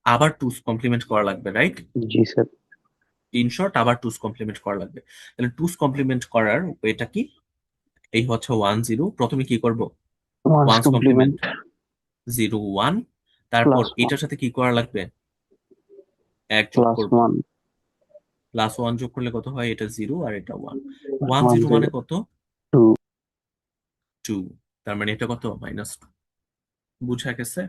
আবার টুস কমপ্লিমেন্ট করা লাগবে, right? G sir. In short, আবার টুস কমপ্লিমেন্ট করা লাগবে। তাহলে টুস কমপ্লিমেন্ট করার ওয়েটা কি? এই হচ্ছে 1 0। প্রথমে কি করব? One's one's complement complement 0 1। তারপর প্লাস 1 এটার সাথে কি করা লাগবে? এক যোগ প্লাস করব। 1 প্লাস 1 যোগ করলে কত হয়? এটা 0 আর এটা 1। প্লাস 1 1 0 মানে 0 কত? 2। 2। তার মানে এটা কত? মাইনাস 2। বুঝা গেছে?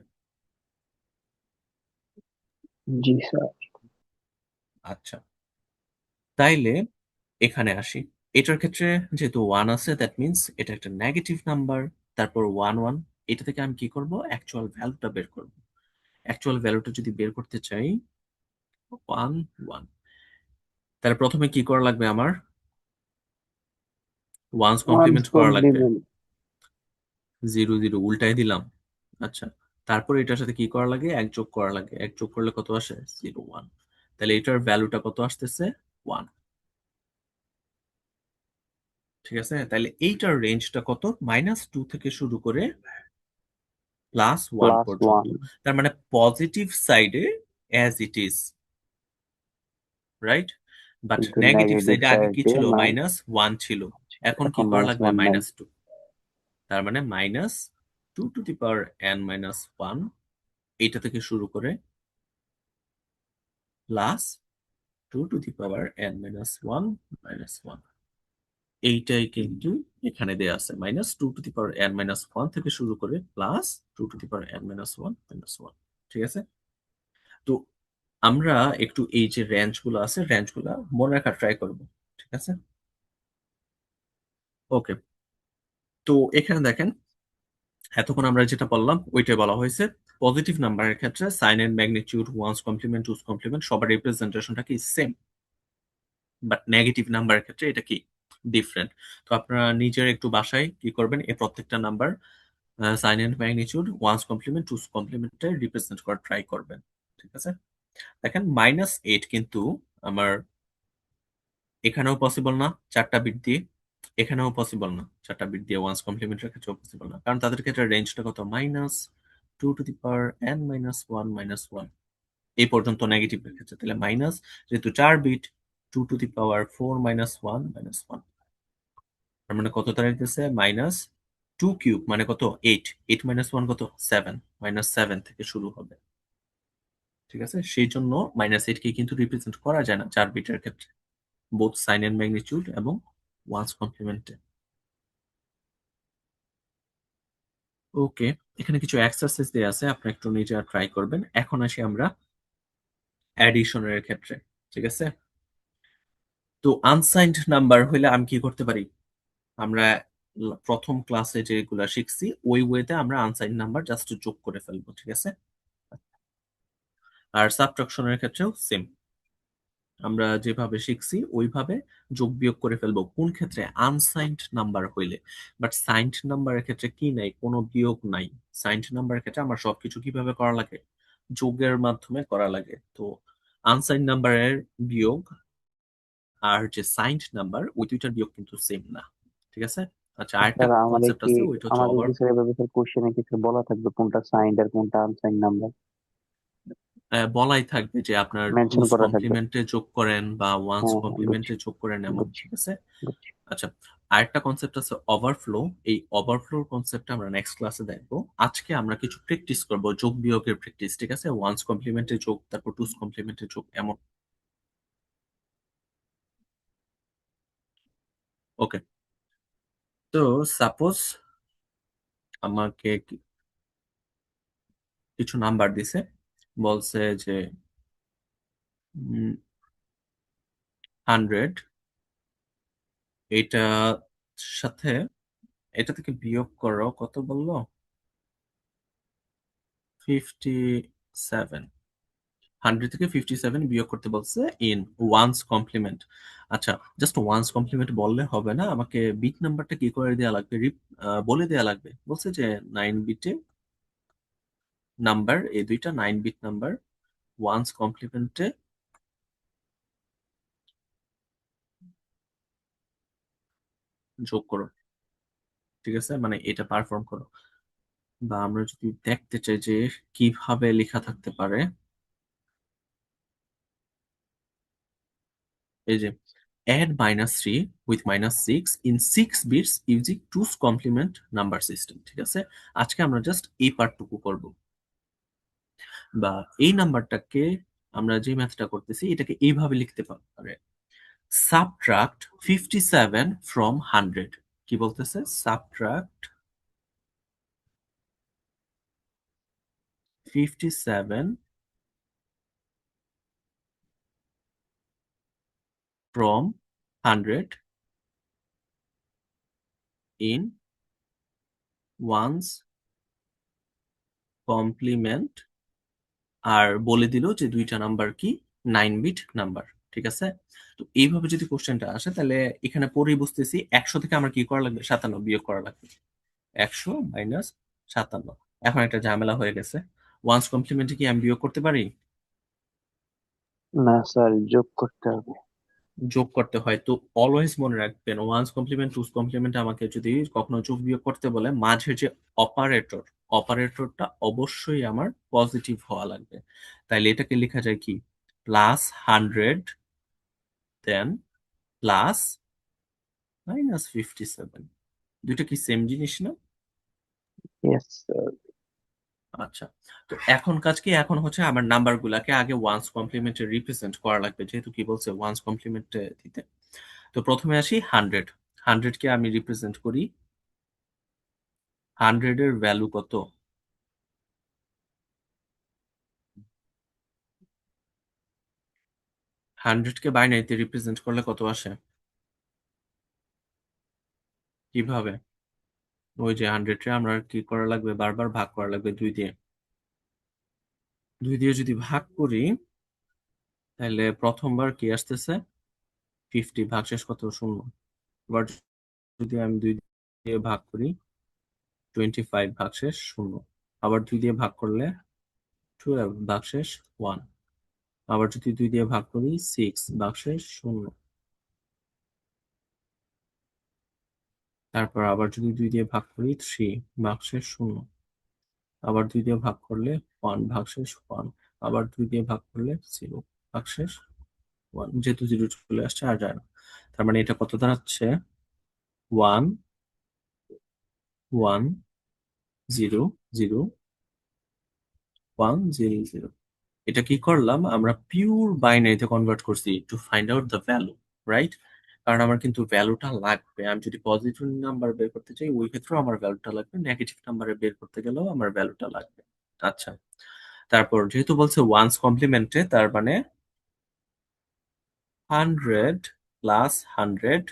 জি স্যার। আচ্ছা, তাইলে এখানে আসি। এটার ক্ষেত্রে যেহেতু 1 আছে, দ্যাট মিন্স এটা একটা নেগেটিভ নাম্বার। তারপর 1 1, এটা থেকে আমি কি করব? অ্যাকচুয়াল ভ্যালুটা বের করব। অ্যাকচুয়াল ভ্যালুটা যদি বের করতে চাই 1 1, তাহলে প্রথমে কি করা লাগবে আমার? ওয়ান্স ওয়ান্স কমপ্লিমেন্ট করা লাগবে। কমপ্লিমেন্ট 0 0 উল্টাই দিলাম। আচ্ছা, তারপর এটার সাথে কি করা লাগে? এক যোগ করা লাগে। এক যোগ করলে কত আসে? 0 1। তাহলে এটার ভ্যালুটা কত আসতেছে? 1। ঠিক আছে, তাহলে এইটার রেঞ্জটা কত? -2 থেকে শুরু করে +1 প্লাস পর্যন্ত। 1। তার মানে পজিটিভ সাইডে as it is, right? But কিন্তু নেগেটিভ নেগেটিভ সাইডে আগে কি সাইডে ছিল? -1 ছিল। এখন কি এখন করা লাগবে? -1 নাই। -2। তার মানে -2n-1 এইটা থেকে শুরু করে প্লাস 2n-1 এইটাই কিন্তু এখানে দেয়া আছে। -2n-1 থেকে শুরু করে প্লাস 2n-1 ঠিক আছে? তো আমরা একটু এই যে রেঞ্জ গুলো আছে, রেঞ্জ গুলা মনে রাখার ট্রাই করব। ঠিক আছে? ওকে। তো এখানে দেখেন, এতক্ষণ আমরা যেটা বললাম ওইটাই বলা হয়েছে। পজিটিভ নাম্বারের ক্ষেত্রে sign and magnitude, once complement, two's complement সবার রিপ্রেজেন্টেশনটা কি সেম। বাট নেগেটিভ নাম্বারের ক্ষেত্রে এটা কি ডিফারেন্ট। তো আপনারা নিজের একটু বাসায় কি করবেন, এই প্রত্যেকটা number sign and magnitude, once complement, twos কমপ্লিমেন্টে রিপ্রেজেন্ট করার ট্রাই করবেন। ঠিক আছে? দেখেন -8 কিন্তু আমার এখানেও পসিবল না 4টা বিট দিয়ে, এখানেও পসিবল না 4টা বিট দিয়ে, ওয়ান্স কমপ্লিমেন্টের ক্ষেত্রেও পসিবল না, কারণ তাদের ক্ষেত্রে রেঞ্জটা কত? -2n-1 এই পর্যন্ত নেগেটিভের ক্ষেত্রে। তাহলে মাইনাস, যেহেতু 4 বিট, 2 - 4 - 1 তার মানে কত দাঁড়াইতেছে? -2³ মানে কত? 8। 8 - 1 কত? 7। -7 থেকে শুরু হবে। ঠিক আছে? সেই জন্য -8 কে কিন্তু রিপ্রেজেন্ট করা যায় না 4 বিটের ক্ষেত্রে, বোথ সাইন এন্ড ম্যাগনিটিউড এবং ওয়ান্স কমপ্লিমেন্টে। ওকে, এখানে কিছু এক্সারসাইজ দেয়া আছে, আপনি একটু নিজেরা ট্রাই করবেন। এখন আসি আমরা অ্যাডিশনের ক্ষেত্রে। ঠিক আছে? তো আনসাইন্ড নাম্বার হইলে আমি কি করতে পারি? আমরা প্রথম ক্লাসে যেগুলা শিখছি ওই ওয়েতে আমরা আনসাইন্ড নাম্বার জাস্ট যোগ করে ফেলবো। ঠিক আছে? আর সাবট্রাকশনের ক্ষেত্রেও সেম, আমরা যেভাবে শিখছি ওইভাবে যোগ বিয়োগ করে ফেলবো কোন ক্ষেত্রে? আনসাইন্ড নাম্বার হইলে। বাট সাইন্ড নাম্বারের ক্ষেত্রে কি নাই? কোনো বিয়োগ নাই। সাইন্ড নাম্বারের ক্ষেত্রে আমার সবকিছু কিভাবে করা লাগে? যোগের মাধ্যমে করা লাগে। তো আনসাইন্ড নাম্বারের বিয়োগ আর যে সাইন্ড নাম্বার ওই দুইটার বিয়োগ কিন্তু সেম না। ঠিক আছে? আচ্ছা, আরেকটা স্যার কনসেপ্ট আছে, ওইটা হচ্ছে আমাদের ওভার। কি স্যার এভাবে স্যার কোশ্চেনে কিছু বলা থাকবে কোনটা সাইন্ড আর কোনটা আনসাইন্ড নাম্বার বলাই থাকবে যে আপনার মেনশন টুস করা থাকবে? কমপ্লিমেন্টে যোগ করেন বা ওয়ান্স হ্যাঁ হ্যাঁ, বুঝছি কমপ্লিমেন্টে যোগ করেন, এমন। বুঝছি ঠিক আছে? বুঝছি। আচ্ছা, আরেকটা কনসেপ্ট আছে ওভারফ্লো। এই ওভারফ্লোর কনসেপ্টটা আমরা নেক্সট ক্লাসে দেখবো। আজকে আমরা কিছু প্র্যাকটিস করব, যোগ বিয়োগের প্র্যাকটিস। ঠিক আছে? ওয়ান্স কমপ্লিমেন্টে যোগ, তারপর টুস কমপ্লিমেন্টে যোগ, এমন। ওকে। তো সাপোজ আমাকে কিছু নাম্বার দিছে, বলছে যে 100, এটা সাথে এটা থেকে বিয়োগ করো, কত বললো? 57। 100 থেকে 57 বিয়োগ করতে বলছে ইন ওয়ান্স কমপ্লিমেন্ট। আচ্ছা, জাস্ট ওয়ান্স কমপ্লিমেন্ট বললে হবে না, আমাকে বিট নাম্বারটা কি করে দেওয়া লাগবে? বলে দেওয়া লাগবে। বলছে যে 9 বিটে নাম্বার, এই দুইটা 9 বিট নাম্বার ওয়ান্স কমপ্লিমেন্টে যোগ করো। ঠিক আছে? মানে এটা পারফর্ম করো। বা আমরা যদি দেখতে চাই যে কিভাবে লেখা থাকতে পারে, এই যে add -3 with -6 in 6 bits using 2's complement number system। ঠিক আছে? আজকে আমরা জাস্ট এই পার্টটুকু করব। বা এই নাম্বারটাকে আমরা যে ম্যাথটা করতেছি এটাকে এইভাবে লিখতে পারে, সাবট্রাক্ট 57 from 100। কি বলতেছে? Subtract 57 from 100 in one's complement, আর বলে দিল যে দুইটা নাম্বার কি 9 বিট নাম্বার। ঠিক আছে? তো এইভাবে যদি কোশ্চেনটা আসে তাহলে এখানে পরেই বুঝতেছি 100 থেকে আমার কি করা লাগবে? 57 বিয়োগ করা লাগবে। 100 - 57। এখন একটা ঝামেলা হয়ে গেছে, ওয়ান্স কমপ্লিমেন্টে কি আমি বিয়োগ করতে পারি? না স্যার, যোগ করতে হবে। যোগ করতে হয়। তো অলওয়েজ মনে রাখবেন, ওয়ান্স কমপ্লিমেন্ট, টুস কমপ্লিমেন্ট আমাকে যদি কখনো যোগ বিয়োগ করতে বলে, মাঝের যে অপারেটর, অপারেটরটা অবশ্যই আমার পজিটিভ হওয়া লাগবে। তাইলে এটাকে লেখা যায় কি? +100 দেন প্লাস -57। দুইটা কি সেম জিনিস না? Yes sir. আচ্ছা, তো এখন কাজ কি, এখন হচ্ছে আমার নাম্বার গুলাকে আগে ওয়ান্স কমপ্লিমেন্টে রিপ্রেজেন্ট করা লাগবে, যেহেতু কি বলছে ওয়ান্স কমপ্লিমেন্টে দিতে। তো প্রথমে আসি 100। 100 কে আমি রিপ্রেজেন্ট করি, 100 এর ভ্যালু কত? 100 কে বাইনারিতে রিপ্রেজেন্ট করলে কত আসে? কিভাবে? ওই যে 100 রে আমরা কি করা লাগবে, বারবার ভাগ করা লাগবে 2 দিয়ে। 2 দিয়ে যদি ভাগ করি তাহলে প্রথমবার কি আসতেছে 50, ভাগশেষ কত? 0। এবার যদি আমি 2 দিয়ে ভাগ করি 25, ভাগশেষ 0। আবার 2 দিয়ে ভাগ করলে 12, ভাগশেষ 1। আবার যদি 2 দিয়ে ভাগ করি 6, ভাগশেষ 0। তারপর আবার যদি 2 দিয়ে ভাগ করি 3, ভাগশেষ 0। আবার 2 দিয়ে ভাগ করলে 1, ভাগশেষ 1। আবার 2 দিয়ে ভাগ করলে 0, ভাগশেষ 1। যেহেতু 0 চলে আসছে আর যায় না, তার মানে এটা কত দাঁড়াচ্ছে? 1 1 0 0 1 0 0। এটা কি করলাম, আমরা পিওর বাইনারিতে কনভার্ট করছি to find out the value, right? কারণ আমার কিন্তু ভ্যালুটা লাগবে। আমি যদি পজিটিভ নাম্বার বের করতে চাই ওই ক্ষেত্রেও আমার ভ্যালুটা লাগবে, নেগেটিভ নাম্বারে বের করতে গেলেও আমার ভ্যালুটা লাগবে। আচ্ছা, তারপর যেহেতু বলছে ওয়ান্স কমপ্লিমেন্টে, তার মানে 100 প্লাস 100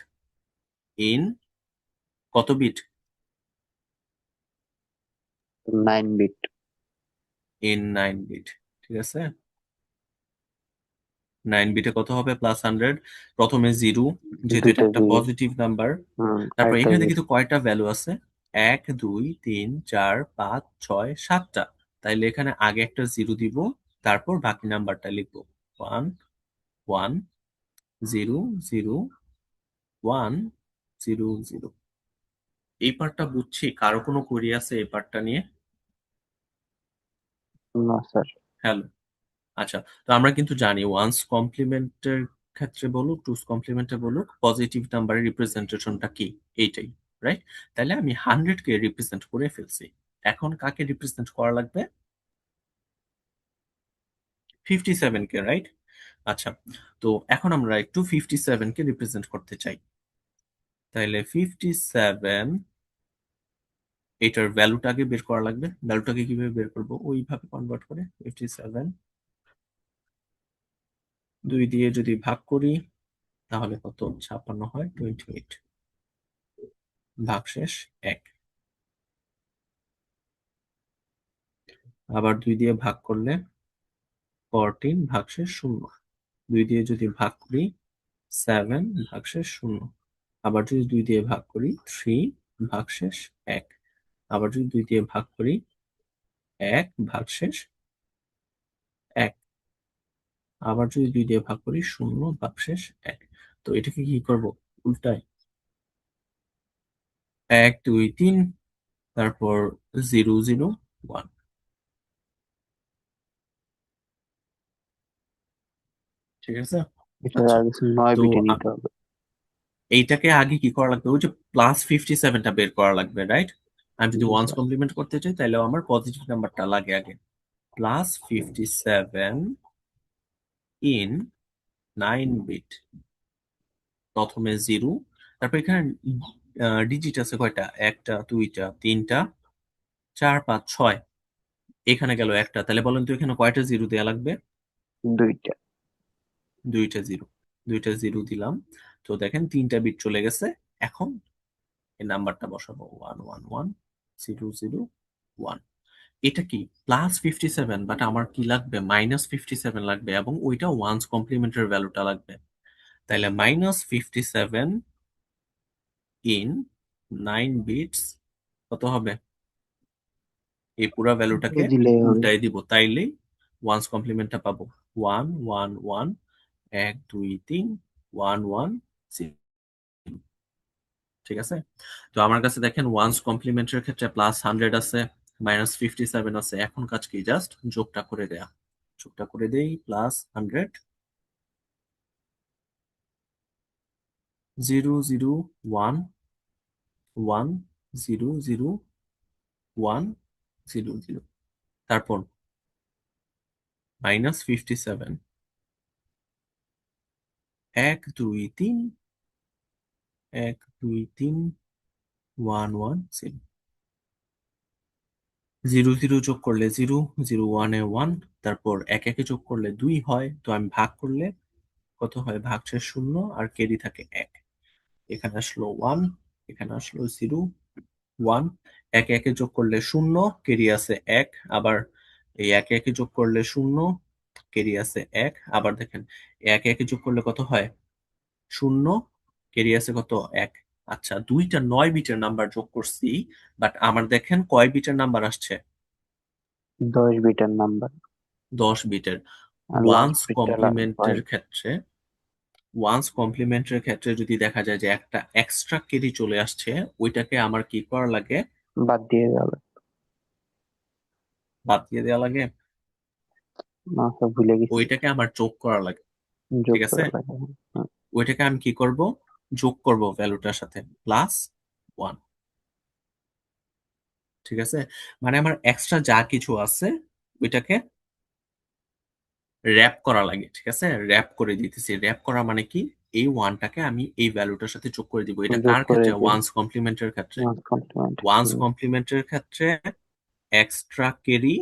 ইন কত বিট? 9 বিট। In 9 bit. ঠিক আছে, 9 বিটে কত হবে প্লাস 100? প্রথমে 0, যেহেতু এটা দুইটা একটা জিরো। Positive number. তারপর আরেকটা এখানে দেখি জিরো। তো কয়টা ভ্যালু আছে, 1 2 3 4 5 6 7টা। তাইলে এখানে আগে একটা 0 দিব, তারপর বাকি নাম্বারটা লিখবো। 1 1 0 0 1 0 0। এই পার্টটা বুঝছি, কারো কোনো কোয়েরি আছে এই পার্টটা নিয়ে? না স্যার। হ্যালো। আচ্ছা, তো আমরা কিন্তু জানি ওয়ান্স কমপ্লিমেন্টের ক্ষেত্রে বলুক, টুস কমপ্লিমেন্টে বলুক, পজিটিভ নাম্বারের রিপ্রেজেন্টেশনটা কি? এইটাই, রাইট? তাহলে আমি 100 কে রিপ্রেজেন্ট করে ফেলছি। এখন কাকে রিপ্রেজেন্ট করা লাগবে? 57 কে, রাইট? আচ্ছা, তো এখন আমরা একটু 57 কে রিপ্রেজেন্ট করতে চাই। তাহলে 57, এটার ভ্যালুটাকে বের করা লাগবে। ভ্যালুটাকে কিভাবে বের করব? ওইভাবে কনভার্ট করে 57 2 দিয়ে যদি ভাগ করি তাহলে কত? 56 হয় 28, ভাগশেষ 1। আবার 2 দিয়ে ভাগ করলে 14, ভাগশেষ 0। 2 দিয়ে যদি ভাগ করি 7, ভাগশেষ 0। আবার যদি 2 দিয়ে ভাগ করি 3, ভাগশেষ 1। আবার যদি 2 দিয়ে ভাগ করি 1, ভাগশেষ 1। আবার যদি 2 দিয়ে ভাগ করি 0, ভাগশেষ 1। তো এটাকে কি করব? উল্টায় 1 2 3, তারপর 0 0 1। ঠিক আছে? এটার আচ্ছা, আগে 9 তো বিটে নিতে হবে। এইটাকে আগে কি করা লাগবে? ওই যে প্লাস 57টা বের করা লাগবে, রাইট? আমি যদি জি ওয়ান্স স্যার। কমপ্লিমেন্ট করতে চাই তাহলে আমার পজিটিভ নাম্বারটা লাগে আগে। Plus 57 in 9 bit. প্রথমে 0, তারপর এখানে ডিজিট আছে কয়টা? একটা, দুইটা, তিনটা, 4 5 6। এখানে গেল একটা, তাহলে বলেন তো এখানে কয়টা 0 দেয়া লাগবে? দুইটা। দুইটা 0। দুইটা 0 দিলাম। তো দেখেন 3টা বিট চলে গেছে। এখন এই নাম্বারটা বসাবো 1 1 1 0 0 1। এটা কি প্লাস 57, বাট আমার কি লাগবে? -57 লাগবে, এবং ওইটা ওয়ান্স কমপ্লিমেন্টের ভ্যালুটা লাগবে। তাইলে -57 ইন 9 বিটস কত হবে? এই পুরো ভ্যালুটাকে এটা দিলেই হবে। উল্টাই দিব, তাইলেই ওয়ান্স কমপ্লিমেন্টটা পাবো। 1 1 1 1 2 3 1 1 0। ঠিক আছে, তো আমার কাছে দেখেন ওয়ান্স কমপ্লিমেন্টের ক্ষেত্রে +100 আছে, -57 আছে। এখন কাজ কি? জাস্ট যোগটা করে দেয়া। যোগটা করে দেই, +100 0 0 1 1 0 0 1 0 0, তারপর -57 1 2 3 1 2 3 1 1 0, 0 0 যোগ করলে 0, 0 1 এ 1, তারপর 1 1 এ যোগ করলে 2 হয়, তো আমি ভাগ করলে কত হয়, ভাগ শেষ 0 আর ক্যারি থাকে 1, এখানে আসলো 1, এখানে আসলো 0 1, 1 1 এ যোগ করলে 0, ক্যারি আছে 1, আবার এই 1 1 এ যোগ করলে 0, ক্যারি আছে 1, আবার দেখেন 1 1 এ যোগ করলে কত হয়, 0, ক্যারি আছে কত, 1। আচ্ছা, দুইটা 9 বিটের নাম্বার যোগ করছি, বাট আমার দেখেন কয় বিটের নাম্বার আসছে, 10 বিটের নাম্বার 10 বিটের। আর লাস্ট ওয়ান্স বিটটা কমপ্লিমেন্টের ক্ষেত্রে যদি দেখা যায় যে একটা এক্সট্রা ক্যারি চলে আসছে, ওইটাকে আমার কি করা লাগে, বাদ দিয়ে গেল। বাদ দিয়ে দেওয়া লাগে, না স্যার, ভুলে গেছি। ওইটাকে আমার যোগ করা লাগে। যোগ ঠিক আছে, করা লাগে। হ্যাঁ, ওইটাকে আমি কি করব, যোগ করব ভ্যালুটার সাথে +1। ঠিক আছে, মানে আমার এক্সট্রা যা কিছু আছে ওইটাকে র‍্যাপ করা লাগে। ঠিক আছে, র‍্যাপ করে দিতেছি। র‍্যাপ করা মানে কি, এই ওয়ানটাকে আমি এই ভ্যালুটার সাথে যোগ করে দিব। এটা যোগ কার করে ক্ষেত্রে, দিই। ওয়ান্স কমপ্লিমেন্টের ক্ষেত্রে। মাস কমপ্লিমেন্ট। ওয়ান্স কমপ্লিমেন্টের ক্ষেত্রে এক্সট্রা ক্যারি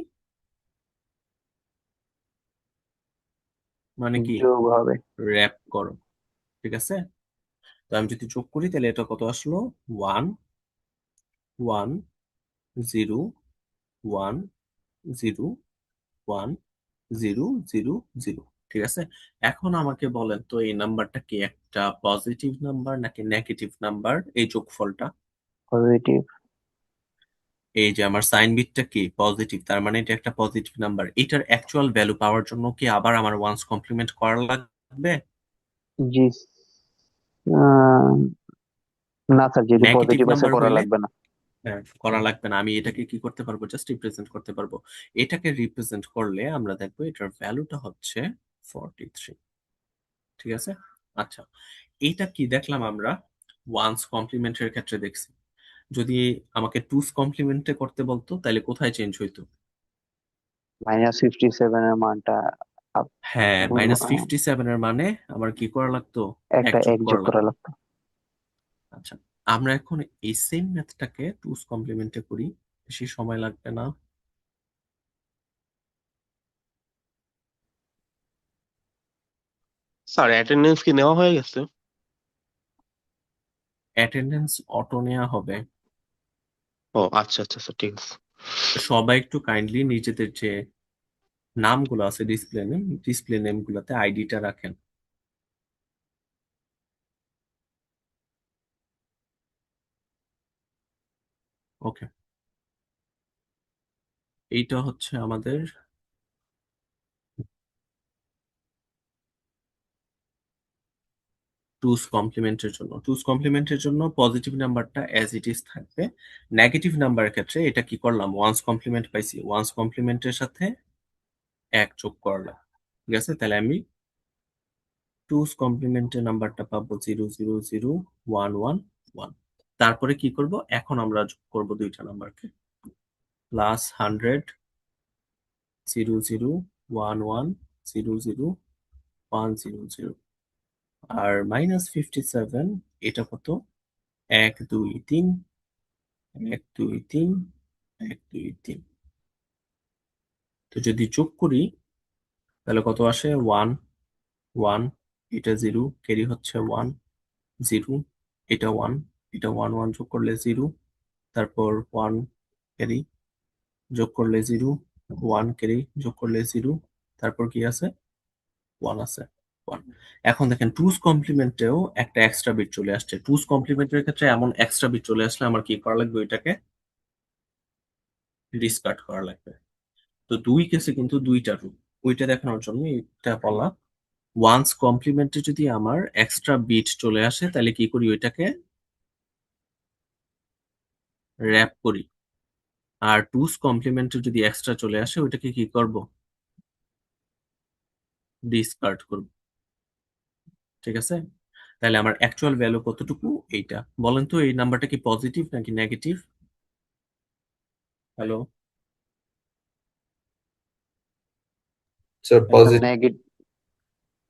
মানে কি, যোগ হবে। র‍্যাপ করো। ঠিক আছে, তো আমি যদি যোগ করি তাহলে এটা কত আসলো, 1 1 0 1 0 1 0 0 0। ঠিক আছে, এখন আমাকে বলেন তো এই নাম্বারটা কি একটা পজিটিভ নাম্বার নাকি নেগেটিভ নাম্বার, এই যোগফলটা। পজিটিভ। এই যে আমার সাইন বিটটা কি পজিটিভ, তার মানে এটা একটা পজিটিভ নাম্বার। এটার অ্যাকচুয়াল ভ্যালু পাওয়ার জন্য কি আবার আমার ওয়ান্স কমপ্লিমেন্ট করা লাগবে? জি। আহ, না স্যার, যেহেতু নেগেটিভ পজিটিভ আছে নাম্বার করা হইলে লাগবে না। হ্যাঁ, করা লাগবে না। আমি এটাকে কি করতে পারবো, জাস্ট রিপ্রেজেন্ট করতে পারবো। এটাকে রিপ্রেজেন্ট করলে আমরা দেখবো এটার ভ্যালুটা হচ্ছে 43। ঠিক আছে, আচ্ছা, এইটা কি দেখলাম আমরা ওয়ান্স কমপ্লিমেন্টের ক্ষেত্রে দেখছি। যদি আমাকে টুস কমপ্লিমেন্টে করতে বলতো তাহলে কোথায় চেঞ্জ হইতো? -57 এর মানটা আপ- হ্যাঁ, আহ, -57 এর মানে আমার কি করা লাগতো, এক একটা যোগ এক যোগ করা করা লাগতো। লাগতো। আচ্ছা, আমরা এখন এই সেম ম্যাথটাকে টুস কমপ্লিমেন্টে করি, বেশি সময় লাগবে না। স্যার অ্যাটেন্ডেন্স কি নেওয়া হয়ে গেছে? অ্যাটেন্ডেন্স অটো নেওয়া হবে। ও আচ্ছা আচ্ছা স্যার, ঠিক আছে। সবাই একটু কাইন্ডলি নিজেদের যে নামগুলো আছে ডিসপ্লে নেম গুলাতে আইডিটা রাখেন। ওকে, এইটা হচ্ছে আমাদের টুস কমপ্লিমেন্টের জন্য পজিটিভ নাম্বারটা অ্যাজ ইট ইজ থাকবে। নেগেটিভ নাম্বারের ক্ষেত্রে এটা কি করলাম, ওয়ান্স কমপ্লিমেন্ট পাইছি, ওয়ান্স কমপ্লিমেন্টের সাথে এক যোগ করলাম। ঠিক আছে, তাহলে আমি টুস কমপ্লিমেন্টের নাম্বারটা পাবো 0 0 0 1 1 1। তারপরে কি করব, এখন আমরা যোগ করব দুইটা নাম্বারকে, +100 0 0 1 1 0 0 1 0 0, আর -57 এটা কত, 1 2 3 1 2 3 1 2 3। তো যদি যোগ করি তাহলে কত আসে, 1 1, এটা 0, ক্যারি হচ্ছে 1 0, এটা 1, এটা 1 1 যোগ করলে 0, তারপর 1 ক্যারি যোগ করলে 0, 1 ক্যারি যোগ করলে 0, তারপর কি আছে, 1 আছে 1। এখন দেখেন টুস কমপ্লিমেন্টেও একটা এক্সট্রা বিট চলে আসছে। টুস কমপ্লিমেন্টের ক্ষেত্রে এমন এক্সট্রা বিট চলে আসলে আমার কি করা লাগবে, ওইটাকে ডিসকার্ড করা লাগবে। তো দুই কেসে কিন্তু দুইটা রুল, ওইটা দেখানোর জন্য এটা বলা। ওয়ান্স কমপ্লিমেন্টে যদি আমার এক্সট্রা বিট চলে আসে তাহলে কি করি, ওইটাকে র‍্যাপ করি। আর টুস কমপ্লিমেন্টে যদি এক্সট্রা চলে আসে ওইটাকে কি করব, ডিসকার্ড করব। ঠিক আছে, তাহলে আমার অ্যাকচুয়াল ভ্যালু কতটুকু? এইটা। বলেন তো এই নাম্বারটা কি পজিটিভ নাকি negative? Hello sir hello positive. Negative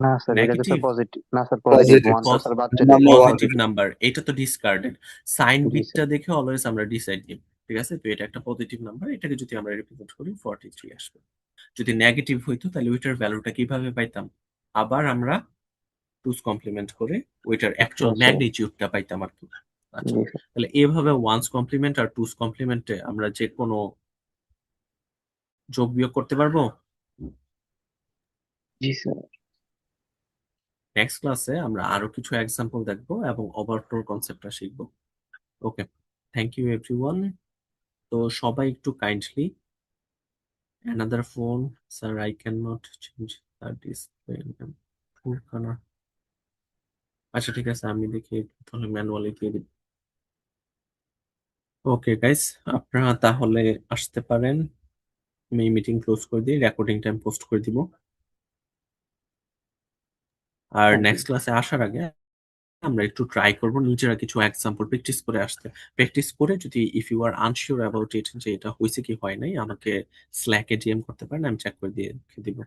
না স্যার, এটা তো স্যার নেগেটিভ পজিটিভ না স্যার, পজিটিভ পজিটিভ ওয়ান তো স্যার বাচ্চা নাম্বার ওয়ান। পজিটিভ নাম্বার, এটা তো ডিসকার্ডেড। সাইন জি বিটটা স্যার। দেখে অলওয়েজ আমরা ডিসাইড নিই, ঠিক আছে? তো এটা একটা পজিটিভ নাম্বার, এটাকে যদি আমরা রিপ্রেজেন্ট করি 43 আসবে। যদি নেগেটিভ হইতো তাহলে ওইটার ভ্যালুটা কিভাবে পাইতাম? আবার আমরা টুস কমপ্লিমেন্ট করে ওইটার অ্যাকচুয়াল আচ্ছা, ম্যাগনিটিউডটা পাইতাম আর কি। আচ্ছা, জি স্যার। তাহলে এভাবে ওয়ান্স কমপ্লিমেন্ট আর টুস কমপ্লিমেন্টে আমরা যে কোনো যোগ বিয়োগ করতে পারবো। জি স্যার। নেক্সট ক্লাসে আমরা আরো কিছু এক্সাম্পল দেখবো এবং ওভারফ্লো কনসেপ্টটা শিখবো। ওকে, থ্যাংক ইউ এভরিওয়ান। তো সবাই একটু kindly another phone, sir, I cannot change the display name. ফুলকানা। আচ্ছা ঠিক আছে, আমি দেখি তাহলে ম্যানুয়ালি দিয়ে দিই। ওকে গাইস, আপনারা তাহলে আসতে পারেন। আমি মিটিং ক্লোজ করে দিই, রেকর্ডিং টাইম পোস্ট করে দিব। আর থ্যাংক ইউ। নেক্সট ক্লাসে আসার আগে আমরা একটু ট্রাই করব নিজেরা কিছু এক্সাম্পল প্র্যাকটিস করে আসতে। প্র্যাকটিস করে যদি if you are unsure about it যে এটা হয়েছে কি হয় নাই, আমাকে স্ল্যাকে ডিএম করতে পারেন, আমি চেক করে দিয়ে দিব।